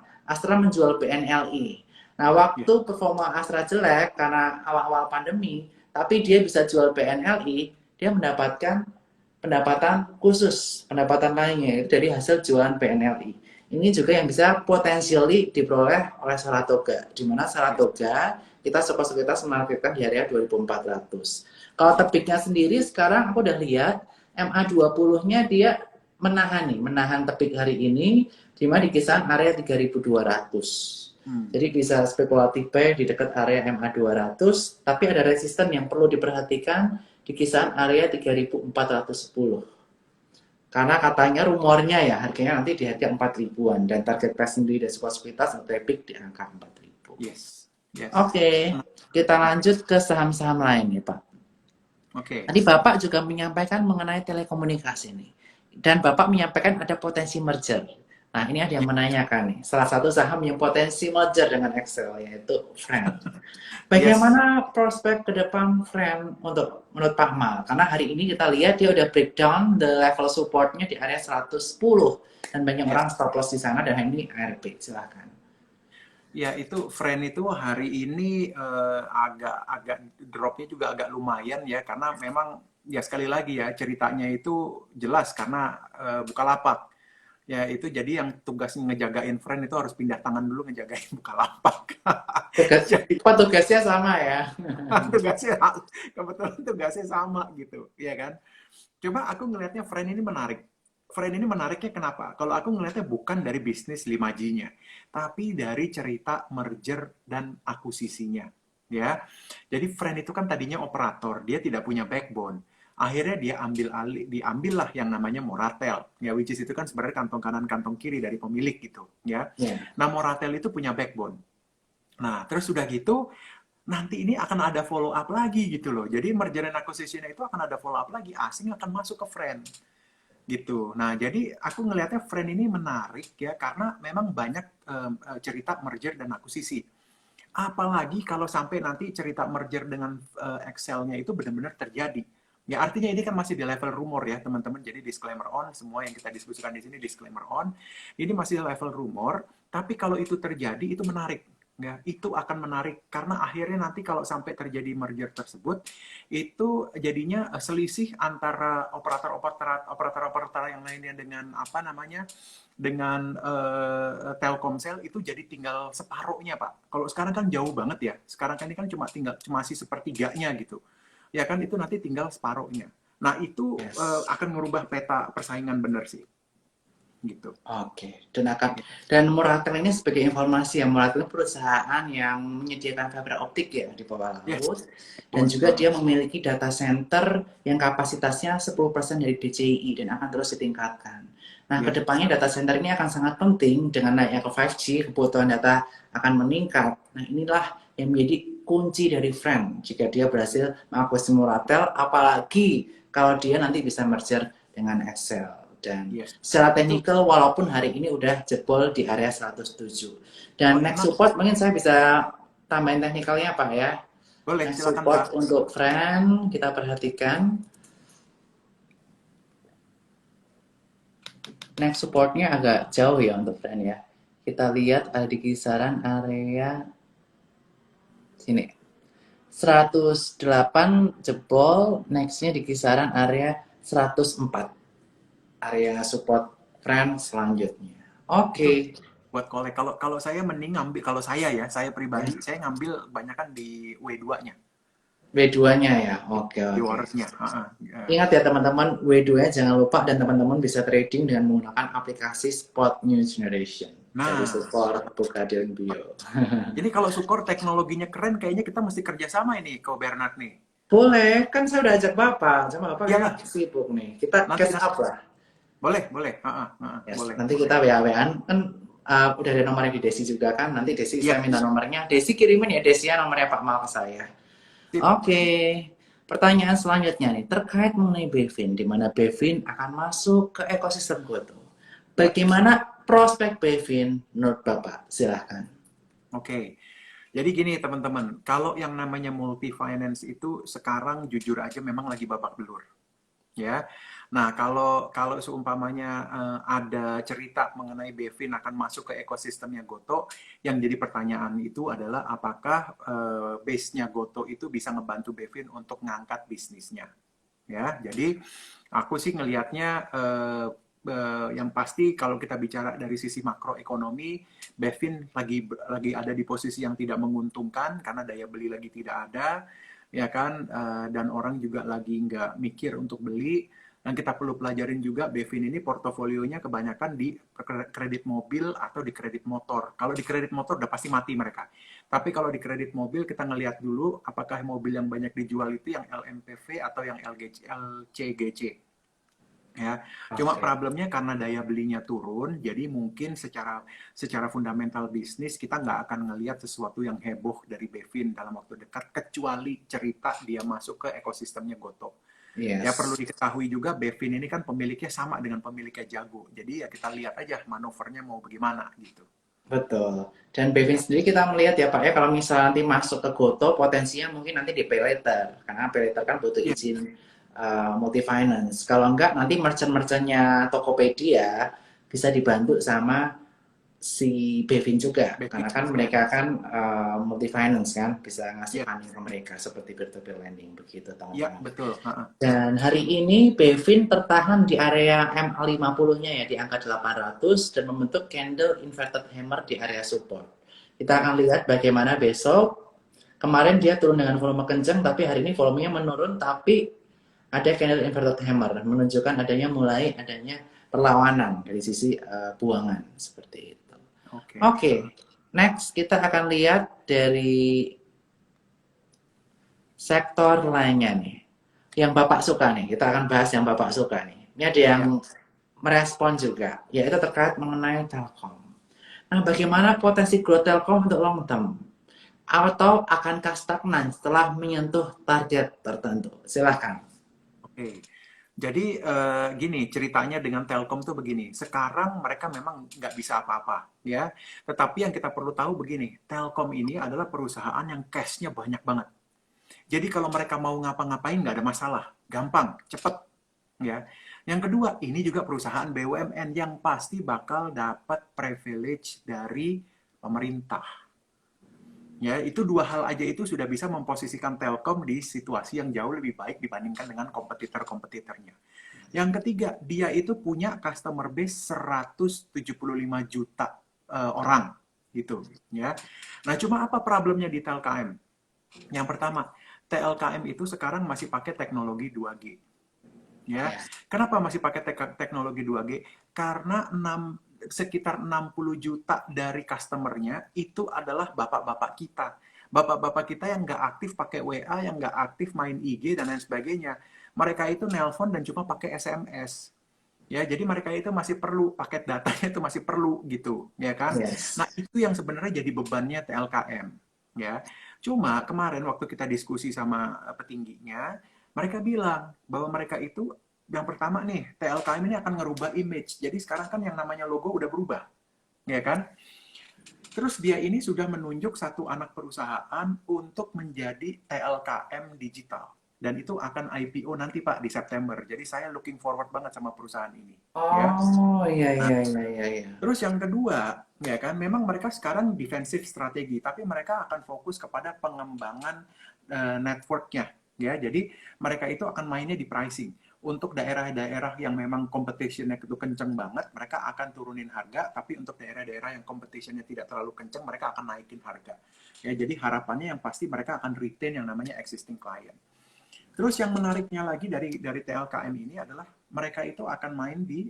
menjual BNLI. Nah, Ya, waktu performa Astra jelek karena awal-awal pandemi, tapi dia bisa jual BNLI, dia mendapatkan pendapatan khusus, pendapatan lainnya dari hasil jualan BNLI. Ini juga yang bisa potensially diperoleh oleh Saratoga, di mana yes, Saratoga kita sekuritas menargetkan di area 2400. Kalau ya. tepiknya sendiri sekarang aku udah lihat MA20-nya dia menahan tepik hari ini di mana di kisaran area 3200. Hmm. Jadi bisa spekulatif buy di dekat area MA200, tapi ada resisten yang perlu diperhatikan di kisaran area 3410. Karena katanya rumornya ya harganya nanti di harga 4 ribuan dan target price sendiri dari sebuah sekuritas atau epic di angka 4 ribu. Yes, yes. Oke, kita Ya, lanjut ke saham-saham lain nih Pak. oke. Tadi Bapak juga menyampaikan mengenai telekomunikasi nih. Dan Bapak menyampaikan ada potensi merger. Nah, ini ada yang menanyakan nih. Salah satu saham yang potensi merger dengan Excel, yaitu Friend. Yes. Bagaimana prospek ke depan Friend untuk menurut Pak Mal? Karena hari ini kita lihat dia udah breakdown the level supportnya di area 110. Dan banyak Yes. orang stop loss di sana dan ini ARP. Silahkan. Ya itu Friend itu hari ini agak dropnya juga agak lumayan ya karena memang ya sekali lagi ya ceritanya itu jelas karena Bukalapak ya itu jadi yang tugasnya ngejagain Friend itu harus pindah tangan dulu ngejagain Bukalapak. Tugas, Jadi tugasnya sama ya. tugasnya kebetulan tugasnya sama gitu ya kan. Cuma aku ngelihatnya Friend ini menarik. Friend ini menariknya kenapa? Kalau aku ngelihatnya bukan dari bisnis 5G-nya, tapi dari cerita merger dan akuisisinya. Ya, jadi Friend itu kan tadinya operator, dia tidak punya backbone. Akhirnya dia diambillah yang namanya Moratel, ya which is itu kan sebenarnya kantong kanan kantong kiri dari pemilik gitu, ya. Ya. Nah Moratel itu punya backbone. Nah terus sudah gitu, nanti ini akan ada follow up lagi gitu loh. Jadi merger dan acquisition itu akan ada follow up lagi, asing akan masuk ke Friend gitu. Nah, jadi aku ngelihatnya Friend ini menarik ya karena memang banyak cerita merger dan akuisisi. Apalagi kalau sampai nanti cerita merger dengan Excel-nya itu benar-benar terjadi. Ya artinya ini kan masih di level rumor ya teman-teman. Jadi disclaimer on, semua yang kita diskusikan di sini disclaimer on. Ini masih level rumor, tapi kalau itu terjadi itu menarik. ya, itu akan menarik karena akhirnya nanti kalau sampai terjadi merger tersebut itu jadinya selisih antara operator-operator yang lainnya dengan apa namanya dengan Telkomsel itu jadi tinggal separuhnya Pak. Kalau sekarang kan jauh banget ya. Sekarang kan ini kan cuma masih sepertiganya gitu. Ya kan itu nanti tinggal separuhnya. Nah itu Yes. akan merubah peta persaingan bener sih gitu. Oke, dan Moratel ini sebagai informasi ya, Moratel perusahaan yang menyediakan fiber optik ya di bawah Yes, laut, dan betul. juga dia memiliki data center yang kapasitasnya 10% dari DCI dan akan terus ditingkatkan. Nah, Ya, kedepannya data center ini akan sangat penting dengan naiknya ke 5G, kebutuhan data akan meningkat. Nah, inilah yang menjadi kunci dari Friend jika dia berhasil mengakuisisi Moratel, apalagi kalau dia nanti bisa merger dengan Excel. Dan yes. secara Itu teknikal walaupun hari ini udah jebol di area 107. oh Dan next emang support mungkin saya bisa tambahin teknikalnya Pak ya. boleh Next silakan Pak. support untuk friend kita perhatikan. Next supportnya agak jauh ya untuk friend ya. Kita lihat ada di kisaran area sini. 108 jebol, nextnya di kisaran area 104. Area support friend selanjutnya. Oke. Itu Okay. buat kolek. Kalau kalau saya mending ngambil kalau saya ya, saya Ya. pribadi saya ngambil banyak kan di W2-nya, B2-nya ya. Oke, di oke. warrant-nya. Ingat ya teman-teman, W2 jangan lupa dan teman-teman bisa trading dengan menggunakan aplikasi Spot New Generation dari Nah, support buka di bio. jadi kalau Sukor teknologinya keren, kayaknya kita mesti kerjasama ini, Ko Bernard nih. Boleh, kan saya udah ajak Bapak. Cuma Bapak Iya, kayaknya sibuk nih. Kita nanti catch up lah. boleh, boleh. Yes, Boleh, nanti boleh. kita WA-WAan. Kan udah ada nomornya di Desi juga kan. Nanti Desi Iya, saya minta nomornya. Desi kirimin ya Desi ya nomornya Pak Mal ke saya. sip. Oke, pertanyaan selanjutnya nih terkait mengenai Bevin, di mana Bevin akan masuk ke ekosistem Goto. Ya, Bagaimana prospek Bevin menurut Bapak? Silahkan. oke. Jadi gini teman-teman, kalau yang namanya multi finance itu sekarang jujur aja memang lagi babak belur. Ya. Nah, kalau kalau seumpamanya ada cerita mengenai Bevin akan masuk ke ekosistemnya Goto, yang jadi pertanyaan itu adalah apakah base-nya Goto itu bisa ngebantu Bevin untuk ngangkat bisnisnya. Ya, jadi aku sih ngelihatnya yang pasti kalau kita bicara dari sisi makroekonomi, Bevin lagi ada di posisi yang tidak menguntungkan karena daya beli lagi tidak ada, ya kan, dan orang juga lagi nggak mikir untuk beli. Dan kita perlu pelajarin juga Bevin ini portofolionya kebanyakan di kredit mobil atau di kredit motor. Kalau di kredit motor udah pasti mati mereka. Tapi kalau di kredit mobil kita ngelihat dulu apakah mobil yang banyak dijual itu yang LMPV atau yang LCGC. Ya, cuma Oke. problemnya karena daya belinya turun, jadi mungkin secara secara fundamental bisnis kita nggak akan ngelihat sesuatu yang heboh dari Bevin dalam waktu dekat, kecuali cerita dia masuk ke ekosistemnya Goto. Ya perlu Yes. diketahui juga Bevin ini kan pemiliknya sama dengan pemiliknya Jago, jadi ya kita lihat aja manuvernya mau bagaimana gitu. Betul. Dan Bevin sendiri kita melihat ya Pak ya, kalau misalnya nanti masuk ke Goto, potensinya mungkin nanti di pay later. Karena pay later kan butuh Iya, izin multi finance. Kalau enggak, nanti merchant-merchantnya Tokopedia bisa dibantu sama si Bevin juga. Bevin, Karena kan ya, mereka kan multi finance kan, bisa ngasih iya, funding ke mereka seperti peer-to-peer lending begitu iya teman-teman. betul. Dan hari ini Bevin tertahan di area MA50-nya ya di angka 800 dan membentuk candle inverted hammer di area support. Kita Ya, akan lihat bagaimana besok. Kemarin dia turun dengan volume kencang tapi hari ini volumenya menurun tapi ada candle inverted hammer menunjukkan adanya perlawanan dari sisi buangan seperti itu. oke. Oke, next kita akan lihat dari sektor lainnya nih. Yang Bapak suka nih, kita akan bahas yang Bapak suka nih. Ini ada yang Ya, merespon juga, yaitu terkait mengenai Telkom. Nah, bagaimana potensi growth Telkom untuk long term? Atau akankah stagnan setelah menyentuh target tertentu? Silahkan. oke. Jadi gini ceritanya dengan Telkom tuh begini. Sekarang mereka memang nggak bisa apa-apa, ya. Tetapi yang kita perlu tahu begini, Telkom ini adalah perusahaan yang cash-nya banyak banget. Jadi kalau mereka mau ngapa-ngapain nggak ada masalah, gampang, cepet, ya. Yang kedua, ini juga perusahaan BUMN yang pasti bakal dapat privilege dari pemerintah. Ya, itu dua hal aja itu sudah bisa memposisikan Telkom di situasi yang jauh lebih baik dibandingkan dengan kompetitor-kompetitornya. Yang ketiga, dia itu punya customer base 175 juta orang gitu ya. Nah, cuma apa problemnya di TLKM? Yang pertama, TLKM itu sekarang masih pakai teknologi 2G ya. Yes. Kenapa masih pakai teknologi 2G? Karena sekitar 60 juta dari customernya itu adalah bapak-bapak kita. Bapak-bapak kita yang nggak aktif pakai WA, yang nggak aktif main IG, dan lain sebagainya. Mereka itu nelpon dan cuma pakai SMS. Ya, jadi mereka itu masih perlu, paket datanya itu masih perlu gitu, ya kan? Nah, Yes. itu yang sebenarnya jadi bebannya TLKM, ya. Cuma kemarin waktu kita diskusi sama petingginya, mereka bilang bahwa mereka itu yang pertama nih, TLKM ini akan ngerubah image. Jadi sekarang kan yang namanya logo udah berubah, ya kan? Terus dia ini sudah menunjuk satu anak perusahaan untuk menjadi TLKM digital. Dan itu akan IPO nanti Pak di September. Jadi saya looking forward banget sama perusahaan ini. Ya. Oh, iya, Nah, iya, iya, iya, iya. terus yang kedua, ya kan, memang mereka sekarang defensive strategi, tapi mereka akan fokus kepada pengembangan networknya. Ya, jadi mereka itu akan mainnya di pricing. Untuk daerah-daerah yang memang competitionnya itu kenceng banget, mereka akan turunin harga. Tapi untuk daerah-daerah yang competitionnya tidak terlalu kenceng, mereka akan naikin harga. Ya, jadi harapannya yang pasti mereka akan retain yang namanya existing client. Terus yang menariknya lagi dari TLKM ini adalah mereka itu akan main di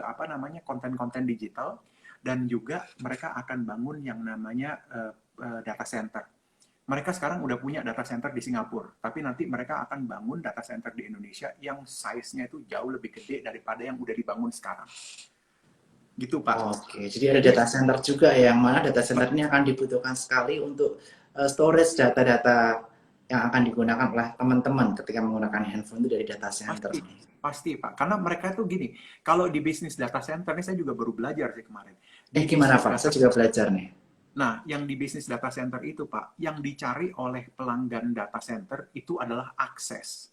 apa namanya konten-konten digital, dan juga mereka akan bangun yang namanya data center. Mereka sekarang udah punya data center di Singapura, tapi nanti mereka akan bangun data center di Indonesia yang size-nya itu jauh lebih gede daripada yang udah dibangun sekarang. Gitu, Pak. Oke, jadi ada Jadi, data center juga ya, yang mana data center ini akan dibutuhkan sekali untuk storage data-data yang akan digunakan oleh teman-teman ketika menggunakan handphone itu dari data center pasti, nih. pasti, Pak. Karena mereka tuh gini, kalau di bisnis data center, ini saya juga baru belajar sih kemarin. Di Gimana bisnis Pak? data Saya juga belajar nih. Nah, yang di bisnis data center itu, Pak, yang dicari oleh pelanggan data center itu adalah akses.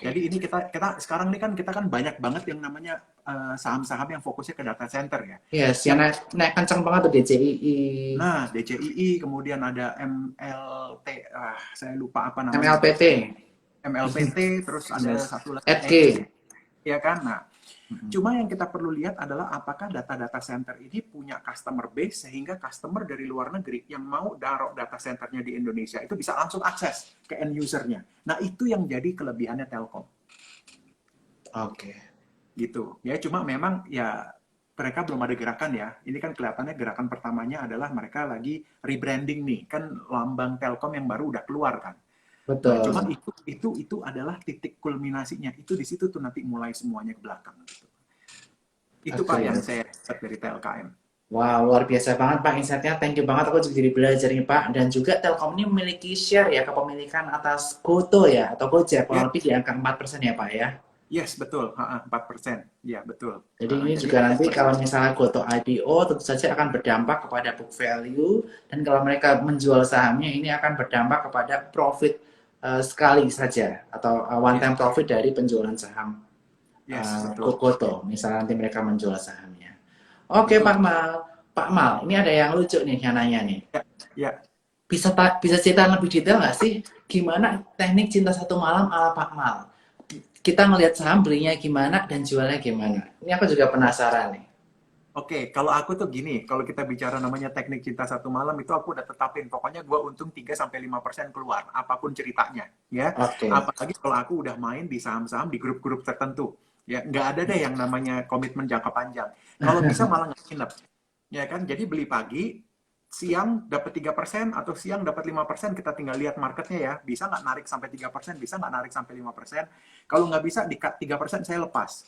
Jadi Oke. ini kita sekarang ini kan kita kan banyak banget yang namanya saham-saham yang fokusnya ke data center ya. Yes, yang Yang naik, naik kencang banget tuh DCII, nah DCII, kemudian ada MLT, saya lupa apa namanya tuh, MLPT, MLPT, terus ada yes, satu lagi EDG. EDGE, ya kan? Nah, cuma yang kita perlu lihat adalah apakah data-data center ini punya customer base sehingga customer dari luar negeri yang mau taruh data centernya di Indonesia itu bisa langsung akses ke end usernya. Nah, itu yang jadi kelebihannya Telkom. Oke. Gitu. Ya, cuma memang ya mereka belum ada gerakan ya. Ini kan kelihatannya gerakan pertamanya adalah mereka lagi rebranding nih. Kan lambang Telkom yang baru udah keluar kan. Nah, cuma Betul. itu adalah titik kulminasinya. Itu di situ tuh nanti mulai semuanya ke belakang gitu. Itu Pak Oke. yang saya dapat dari TLKM. Wow, luar biasa banget Pak insight-nya. Thank you banget, aku juga jadi belajar nih Pak. Dan juga Telkom ini memiliki share ya kepemilikan atas Goto ya, atau Gojek, Ya, kurang lebih di angka 4% ya Pak ya. yes betul, 4%. Ya betul. Jadi ini Jadi juga ada nanti kalau misalnya Goto IPO tentu saja akan berdampak kepada book value, dan kalau mereka menjual sahamnya ini akan berdampak kepada profit sekali saja, atau one yes, time profit dari penjualan saham yes betul, Goto, misalnya nanti mereka menjual sahamnya. Oke Pak betul. Mal, Pak Mal, ini ada yang lucu nih yang nanya nih. Ya, ya. Bisa cerita lebih detail nggak sih gimana teknik cinta satu malam ala Pak Mal? Kita ngelihat saham belinya gimana dan jualnya gimana? Ini aku juga penasaran nih. Oke, kalau aku tuh gini, kalau kita bicara namanya teknik cinta satu malam itu aku udah tetapin, pokoknya gue untung 3-5% keluar, apapun ceritanya, ya. Oke. Apalagi kalau aku udah main di saham-saham di grup-grup tertentu, ya. Nggak ada deh yang namanya komitmen jangka panjang. Kalau bisa malah nggak nginep, ya kan? Jadi beli pagi, siang dapat 3% atau siang dapat 5%, kita tinggal lihat marketnya ya. Bisa nggak narik sampai 3%, bisa nggak narik sampai 5%. Kalau nggak bisa, di cut 3% saya lepas.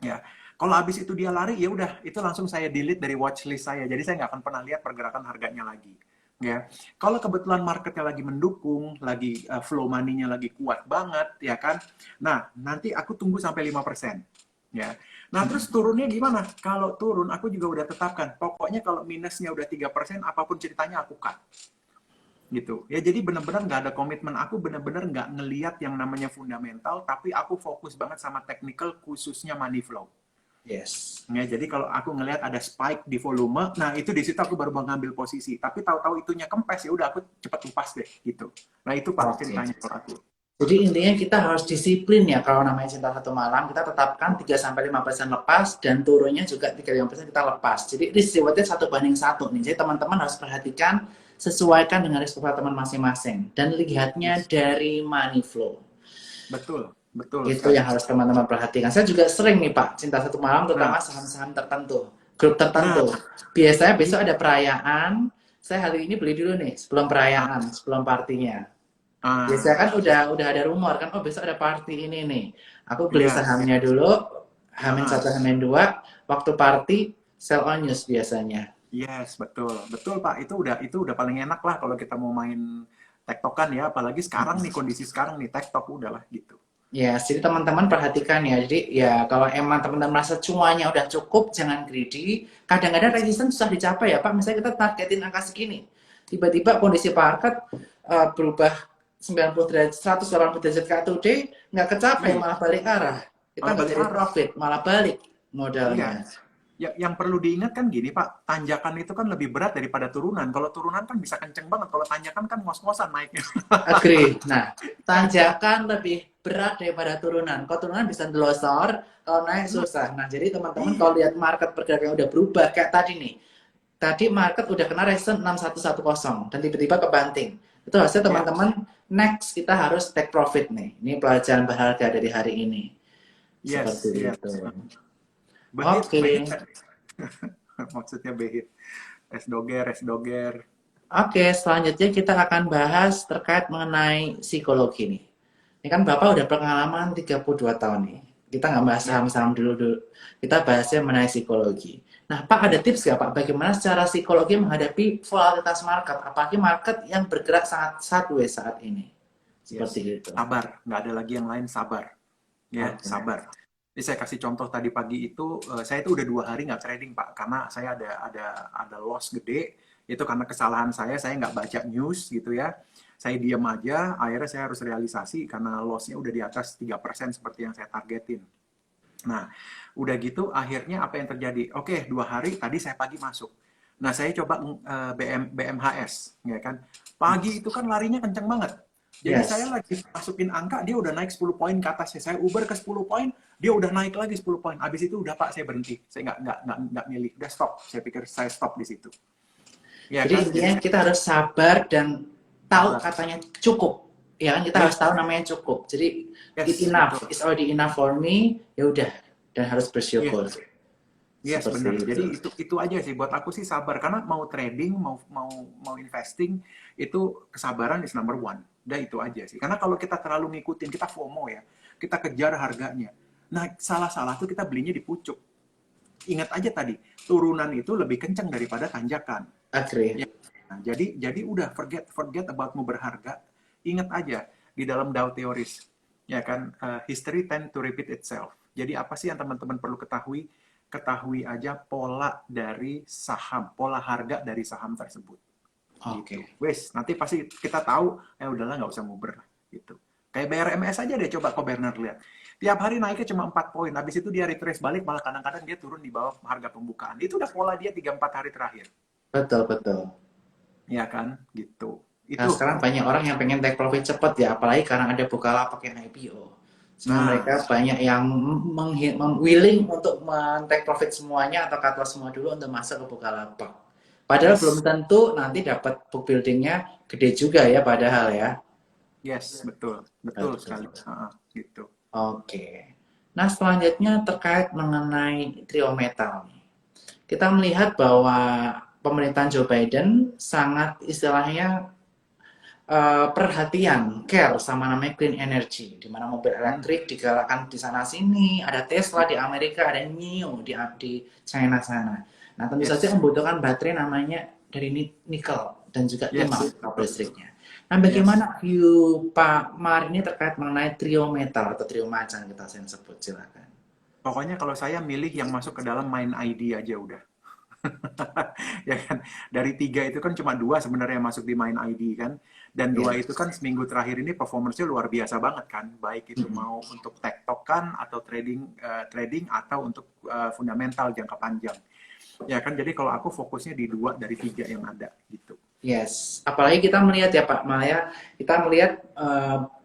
Ya, kalau habis itu dia lari, ya udah, itu langsung saya delete dari watchlist saya. Jadi saya nggak akan pernah lihat pergerakan harganya lagi. Ya, kalau kebetulan marketnya lagi mendukung, lagi flow money-nya lagi kuat banget, ya kan. Nah, nanti aku tunggu sampai 5%. Ya. Nah, terus turunnya gimana? Kalau turun, aku juga udah tetapkan. Pokoknya kalau minusnya udah 3%, apapun ceritanya aku cut. Gitu. Ya, jadi benar-benar nggak ada komitmen. Aku benar-benar nggak ngeliat yang namanya fundamental, tapi aku fokus banget sama technical, khususnya money flow. Yes. Ya, jadi kalau aku ngelihat ada spike di volume, nah itu di situ aku baru mau ngambil posisi. Tapi tahu-tahu itunya kempes, ya udah aku cepat lepas deh gitu. Nah itu Pak Oke. ceritanya kalau aku. Jadi intinya kita harus disiplin ya kalau namanya cinta satu malam, kita tetapkan 3-5% lepas dan turunnya juga 3-5% kita lepas. Jadi risk rewardnya 1:1 nih. Jadi teman-teman harus perhatikan, sesuaikan dengan risk profile teman masing-masing dan lihatnya Yes. dari money flow. Betul, betul Itu sekali. yang harus teman-teman perhatikan. Saya juga sering nih Pak, cinta satu malam Nah, terutama saham-saham tertentu, grup nah, tertentu. Biasanya iya. besok ada perayaan, saya hari ini beli dulu nih sebelum Ah, perayaan, sebelum partinya. Biasanya kan ah, udah ada rumor kan, oh besok ada party ini nih. Aku beli iya. sahamnya dulu, Hamin Ah, satu, Hamin dua, waktu party sell on news biasanya. yes, betul, betul Pak. Itu udah paling enak lah kalau kita mau main tektokan ya. Apalagi sekarang nih kondisi sekarang nih tektok udahlah gitu. Ya, jadi teman-teman perhatikan ya. Jadi ya kalau emang teman-teman merasa cuannya udah cukup, jangan greedy. Kadang-kadang Yes. resistance susah dicapai ya Pak. Misalnya kita targetin angka segini. Tiba-tiba kondisi market berubah 90 derajat, 180 derajat ke today, nggak kecapai, Iya, malah balik arah. Kita malah nggak balik jadi arah. profit, malah balik Iya. modalnya. Ya, yang perlu diingat kan gini Pak, tanjakan itu kan lebih berat daripada turunan. Kalau turunan kan bisa kenceng banget, kalau tanjakan kan ngos-ngosan naiknya. Agree. Nah, tanjakan lebih berat daripada turunan. Kalau turunan bisa delosor, kalau naik Nah, susah. Nah, jadi teman-teman kalau iya, lihat market pergerakan udah berubah kayak tadi nih. Tadi market udah kena resistance 6110 dan tiba-tiba kebanting. Itu hasilnya ya, teman-teman next kita harus take profit nih. Ini pelajaran berharga dari hari ini. yes, Seperti yes. itu. Behit, behit Oke. kan? Maksudnya behit. Es doger, es doger. Oke, selanjutnya kita akan bahas terkait mengenai psikologi nih. Ini kan Bapak udah berpengalaman 32 tahun nih. Kita nggak bahas Ya, saham-saham dulu. Kita bahasnya mengenai psikologi. Nah, Pak ada ya, tips nggak Pak? Bagaimana secara psikologi menghadapi volatilitas market? Apalagi market yang bergerak sangat sideways saat ini. Seperti yes. itu. Sabar, nggak ada lagi yang lain, sabar. Ya, Oke. sabar. Jadi saya kasih contoh tadi pagi itu, saya itu udah 2 hari nggak trading Pak, karena saya ada loss gede. Itu karena kesalahan saya nggak baca news gitu ya. Saya diam aja, akhirnya saya harus realisasi karena lossnya udah di atas 3% seperti yang saya targetin. Nah, udah gitu akhirnya apa yang terjadi? Oke, 2 hari tadi saya pagi masuk. Nah, saya coba BMHS, ya kan. Pagi itu kan larinya kenceng banget. Jadi saya Yes. lagi masukin angka, dia udah naik 10 poin ke atasnya. Saya Uber ke 10 poin, dia udah naik lagi 10 poin. Habis itu udah Pak, saya berhenti. Saya nggak milih. Udah stop. Saya pikir saya stop di situ. Ya Jadi kan? Jadi intinya saya kita harus sabar dan tahu sabar. katanya cukup. Ya kan kita harus tahu Yes, namanya cukup. Jadi it yes, enough, betul. it's already enough for me. Ya udah, dan harus bersyukur. Yes. Yes, Seperti benar. itu. Jadi itu aja sih buat aku sih sabar karena mau trading, mau mau mau investing itu kesabaran is number one. Udah itu aja sih. Karena kalau kita terlalu ngikutin, kita FOMO ya. Kita kejar harganya. Nah, salah-salah tuh kita belinya di pucuk. Ingat aja tadi, turunan itu lebih kencang daripada tanjakan. Agree. Ya. Nah, jadi udah forget forget about mau berharga. Ingat aja di dalam Dow teoris ya kan history tend to repeat itself. Jadi apa sih yang teman-teman perlu ketahui? Ketahui aja pola dari saham, pola harga dari saham tersebut. Gitu. Oke. Wes, nanti pasti kita tahu, udahlah nggak usah nguber lah. Gitu. Kayak BRMS aja deh, coba kok Bernard lihat. Tiap hari naiknya cuma 4 poin, habis itu dia retrace balik, malah kadang-kadang dia turun di bawah harga pembukaan. Itu udah pola dia 3-4 hari terakhir. Betul, betul. Ya kan? Gitu. Nah, Itu. sekarang banyak orang yang pengen take profit cepat ya, apalagi karena ada Bukalapak yang IPO. Sehingga Nah, mereka banyak yang willing untuk men-take profit semuanya atau cut loss semua dulu untuk masuk ke Bukalapak. Padahal belum yes. tentu nanti dapat book building-nya gede juga ya padahal ya. Yes, betul. Betul sekali. Betul. Gitu. Oke. Nah, selanjutnya terkait mengenai trio metal. Kita melihat bahwa pemerintahan Joe Biden sangat istilahnya perhatian, care sama namanya clean energy, di mana mobil Hmm. elektrik digalakkan di sana sini, ada Tesla di Amerika, ada NIO di China sana. Nah, tentu saja Yes. membutuhkan baterai namanya dari nikel dan juga timah Yes, kabel betul. listriknya. Nah, Yes. bagaimana view Pak Mar ini terkait mengenai trio metal atau trio macan kita sebut, silakan. Pokoknya kalau saya milih yang masuk ke dalam main ID aja udah. Ya kan? Dari 3 itu kan cuma 2 sebenarnya yang masuk di main ID kan. Dan 2 Ya. itu kan seminggu terakhir ini performance-nya luar biasa banget kan. Baik itu mau untuk tektokan atau trading atau untuk fundamental jangka panjang. Ya kan, jadi kalau aku fokusnya di 2 dari 3 yang ada gitu. Yes, apalagi kita melihat ya Pak Maya, kita melihat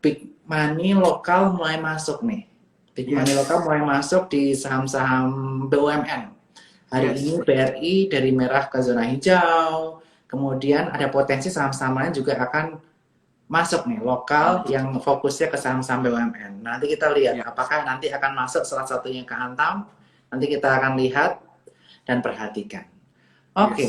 big money lokal mulai masuk nih. Big money lokal Yes, mulai masuk di saham-saham BUMN. Hari yes, ini betul. BRI dari merah ke zona hijau, kemudian ada potensi saham-saham lain juga akan masuk nih, lokal yang fokusnya ke saham-saham BUMN. Nanti kita lihat Ya, apakah nanti akan masuk salah satunya ke Antam, nanti kita akan lihat dan perhatikan. yes. Oke,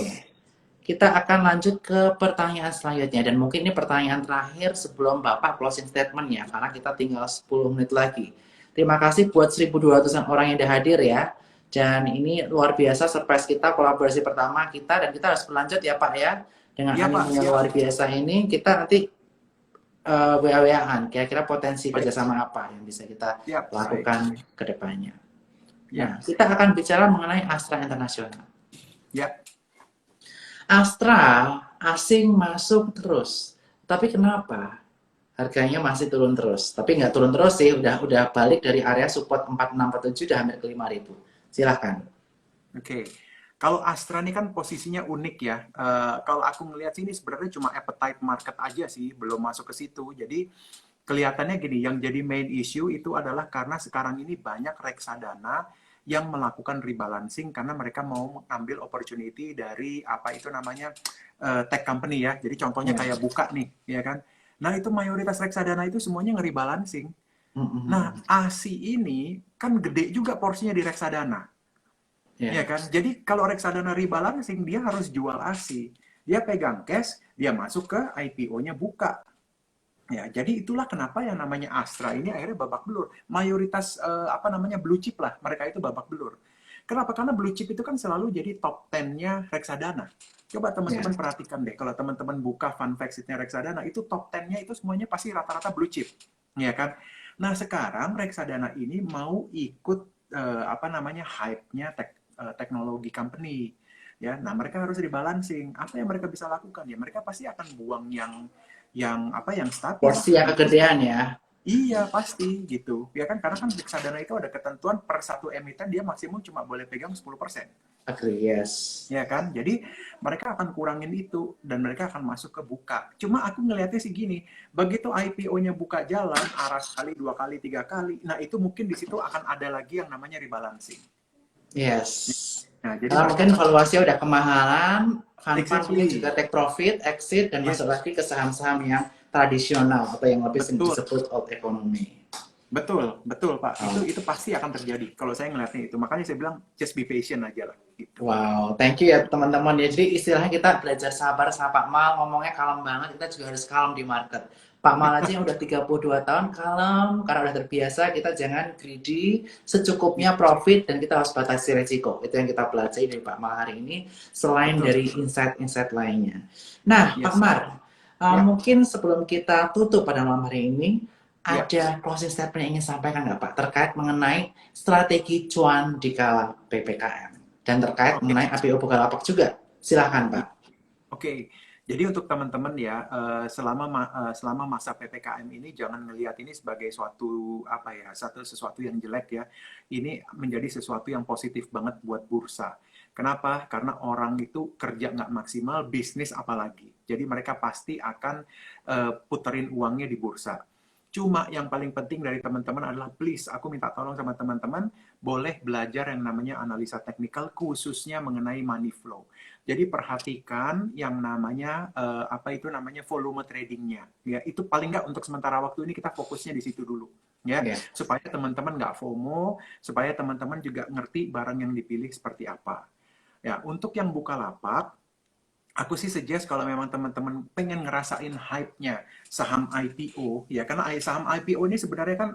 kita akan lanjut ke pertanyaan selanjutnya dan mungkin ini pertanyaan terakhir sebelum Bapak closing statement ya karena kita tinggal 10 menit lagi. Terima kasih buat 1.200-an orang yang udah hadir ya. Dan ini luar biasa surprise kita, kolaborasi pertama kita dan kita harus berlanjut ya Pak ya. Dengan Iya Pak, animo yang siap. luar biasa ini kita nanti WA-WAan kira-kira potensi Baik, kerjasama apa yang bisa kita siap, baik. lakukan ke depannya. Ya, Nah, kita akan bicara mengenai Astra Internasional. ya. Astra asing masuk terus. Tapi kenapa harganya masih turun terus? Tapi nggak turun terus sih, udah balik dari area support 4647 udah hampir ke 5.000. Silahkan. Oke. Kalau Astra ini kan posisinya unik ya. Kalau aku ngelihat sini sebenarnya cuma appetite market aja sih, belum masuk ke situ. Jadi kelihatannya gini, yang jadi main issue itu adalah karena sekarang ini banyak reksadana yang melakukan rebalancing karena mereka mau mengambil opportunity dari apa itu namanya tech company ya. Jadi contohnya Ya. kayak Buka nih, ya kan. Nah, itu mayoritas reksadana itu semuanya nge-rebalancing. Nah, Mm-mm. ASI ini kan gede juga porsinya di reksadana. Ya Ya. kan? Jadi kalau reksadana rebalancing, dia harus jual ASI. Dia pegang cash, dia masuk ke IPO-nya Buka. Ya, jadi itulah kenapa yang namanya Astra ini akhirnya babak belur. Mayoritas apa namanya blue chip lah, mereka itu babak belur. Kenapa? Karena blue chip itu kan selalu jadi top 10-nya reksadana. Coba Ya. teman-teman perhatikan deh, kalau teman-teman buka fund facts-nya reksadana, itu top 10-nya itu semuanya pasti rata-rata blue chip. Ya kan? Nah, sekarang reksadana ini mau ikut apa namanya hype-nya teknologi company. Ya, nah mereka harus rebalancing. Apa yang mereka bisa lakukan? Ya, mereka pasti akan buang yang apa yang statis Porsi yang gitu. kegedean ya. Iya pasti gitu ya kan, karena kan reksadana itu ada ketentuan per satu emiten dia maksimum cuma boleh pegang 10%, Agree, yes. ya kan. Jadi mereka akan kurangin itu dan mereka akan masuk ke Buka. Cuma aku ngelihatnya sih gini, begitu IPO-nya Buka jalan arah sekali 2 kali 3 kali, nah itu mungkin di situ akan ada lagi yang namanya rebalancing. Yes. Nah jadi Karena mereka mungkin akan valuasinya udah kemahalan, fund-fund ini juga exactly. take profit, exit, dan masuk Yes, lagi ke saham-saham yang tradisional atau yang lebih betul. disebut old economy. Betul, betul Pak. Itu Oh. itu pasti akan terjadi. Kalau saya ngelihatnya itu, makanya saya bilang just be patient aja lah. Gitu. Wow, thank you ya teman-teman. Ya, jadi istilahnya kita belajar sabar sama Pak Mal, ngomongnya kalem banget, kita juga harus kalem di market. Pak Mal aja yang udah 32 tahun kalem, karena udah terbiasa, kita jangan greedy, secukupnya Yes, profit, dan kita harus batasi resiko. Itu yang kita pelajari dari Pak Mal hari ini, selain betul. dari insight-insight lainnya. Nah, Pak Yes. Mar, Ya, mungkin sebelum kita tutup pada malam hari ini, ya. ada closing statement yang ingin sampaikan nggak Pak, terkait mengenai strategi cuan di kala PPKM? Dan terkait Oke. mengenai APO Bukalapak juga. Silahkan, Pak. Oke. Jadi untuk teman-teman ya, selama masa PPKM ini jangan ngelihat ini sebagai suatu apa ya, sesuatu yang jelek ya. Ini menjadi sesuatu yang positif banget buat bursa. Kenapa? Karena orang itu kerja nggak maksimal, bisnis apalagi. Jadi mereka pasti akan puterin uangnya di bursa. Cuma yang paling penting dari teman-teman adalah please, aku minta tolong sama teman-teman, boleh belajar yang namanya analisa teknikal khususnya mengenai money flow. Jadi perhatikan yang namanya apa itu namanya volume tradingnya. Ya, itu paling nggak untuk sementara waktu ini kita fokusnya di situ dulu. Ya, Ya. supaya teman-teman nggak FOMO, supaya teman-teman juga ngerti barang yang dipilih seperti apa. Ya, untuk yang Bukalapak, aku sih suggest kalau memang teman-teman pengen ngerasain hype-nya saham IPO, ya karena saham IPO ini sebenarnya kan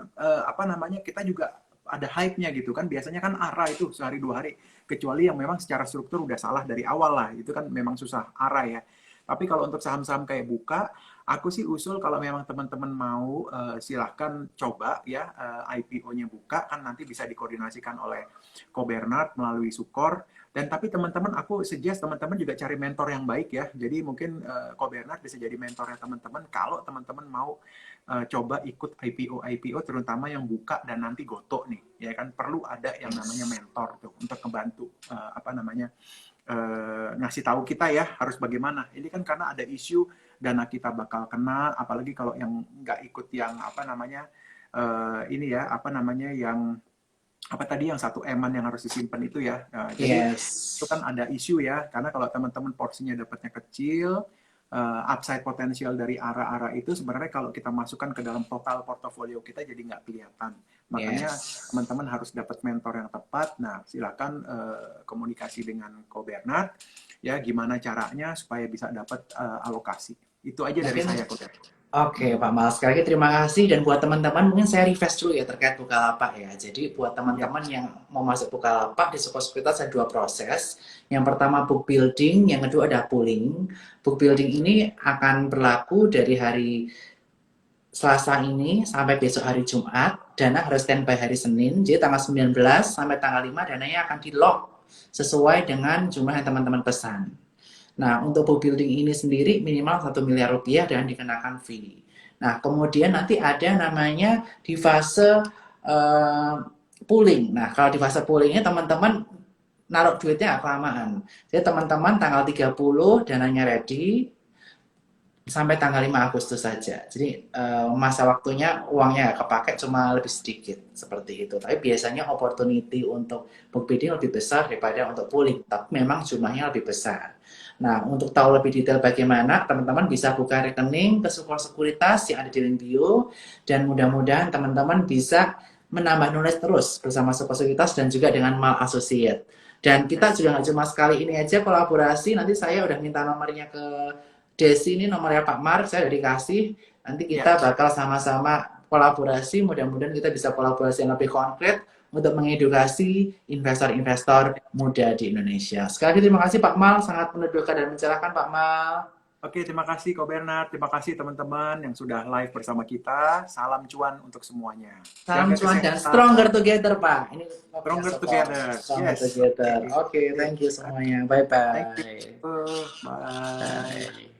apa namanya, kita juga ada hype-nya gitu kan, biasanya kan ARA itu sehari 2 hari, kecuali yang memang secara struktur udah salah dari awal lah, itu kan memang susah ARA ya. Tapi kalau untuk saham-saham kayak Buka, aku sih usul kalau memang teman-teman mau silahkan coba ya IPO-nya Buka, kan nanti bisa dikoordinasikan oleh Ko Bernard melalui Sukor. Dan tapi teman-teman, aku suggest teman-teman juga cari mentor yang baik ya. Jadi mungkin Ko Bernard bisa jadi mentornya teman-teman kalau teman-teman mau coba ikut IPO terutama yang Buka dan nanti Goto nih, ya kan perlu ada yang namanya mentor tuh untuk membantu ngasih tahu kita ya harus bagaimana. Ini kan karena ada isu dana kita bakal kena, apalagi kalau yang nggak ikut yang ini ya yang apa tadi yang 1 eman yang harus disimpan itu ya. Jadi Yes. itu kan ada isu ya, karena kalau teman-teman porsinya dapatnya kecil, upside potensial dari ARA-ARA itu sebenarnya kalau kita masukkan ke dalam total portofolio kita jadi nggak kelihatan. Makanya Yes. teman-teman harus dapat mentor yang tepat. Nah, silakan komunikasi dengan Ko Bernard ya gimana caranya supaya bisa dapat alokasi. Itu aja dari Mungkin saya, Ko Bernard. Oke, Pak Mal, sekali lagi terima kasih. Dan buat teman-teman, mungkin saya refresh dulu ya terkait Bukalapak ya. Jadi buat Ya, teman-teman yang mau masuk Bukalapak, di Sukor Sekuritas ada 2 proses. Yang pertama book building, yang kedua ada pooling. Book building ini akan berlaku dari hari Selasa ini sampai besok hari Jumat. Dana harus standby hari Senin, jadi tanggal 19 sampai tanggal 5 dananya akan di-lock sesuai dengan jumlah yang teman-teman pesan. Nah, untuk book building ini sendiri minimal 1 miliar rupiah dan dikenakan fee. Nah, kemudian nanti ada namanya di fase pooling. Nah, kalau di fase pooling ini teman-teman naruh duitnya kelamaan. Jadi teman-teman tanggal 30 dananya ready sampai tanggal 5 Agustus saja. Jadi masa waktunya uangnya kepake cuma lebih sedikit seperti itu. Tapi biasanya opportunity untuk book building lebih besar daripada untuk pooling. Tapi memang jumlahnya lebih besar. Nah, untuk tahu lebih detail bagaimana, teman-teman bisa buka rekening ke Sukor Sekuritas yang ada di link bio. Dan mudah-mudahan teman-teman bisa menambah knowledge terus bersama Sukor Sekuritas dan juga dengan Mal Associate. Dan kita juga nggak cuma sekali ini aja kolaborasi, nanti saya udah minta nomornya ke Desi, ini nomornya Pak Mar, saya udah dikasih. Nanti kita bakal sama-sama kolaborasi, mudah-mudahan kita bisa kolaborasi yang lebih konkret untuk mengedukasi investor-investor muda di Indonesia. Sekali lagi terima kasih Pak Mal, sangat meneduhkan dan mencerahkan Pak Mal. Oke, terima kasih Ko Bernard, terima kasih teman-teman yang sudah live bersama kita. Salam cuan untuk semuanya. Salam Jaga cuan dan kesehatan. stronger together Pak. Ini Stronger together. Stronger Yes. together. Oke, thank you semuanya. Bye-bye. Thank you. Bye. Bye.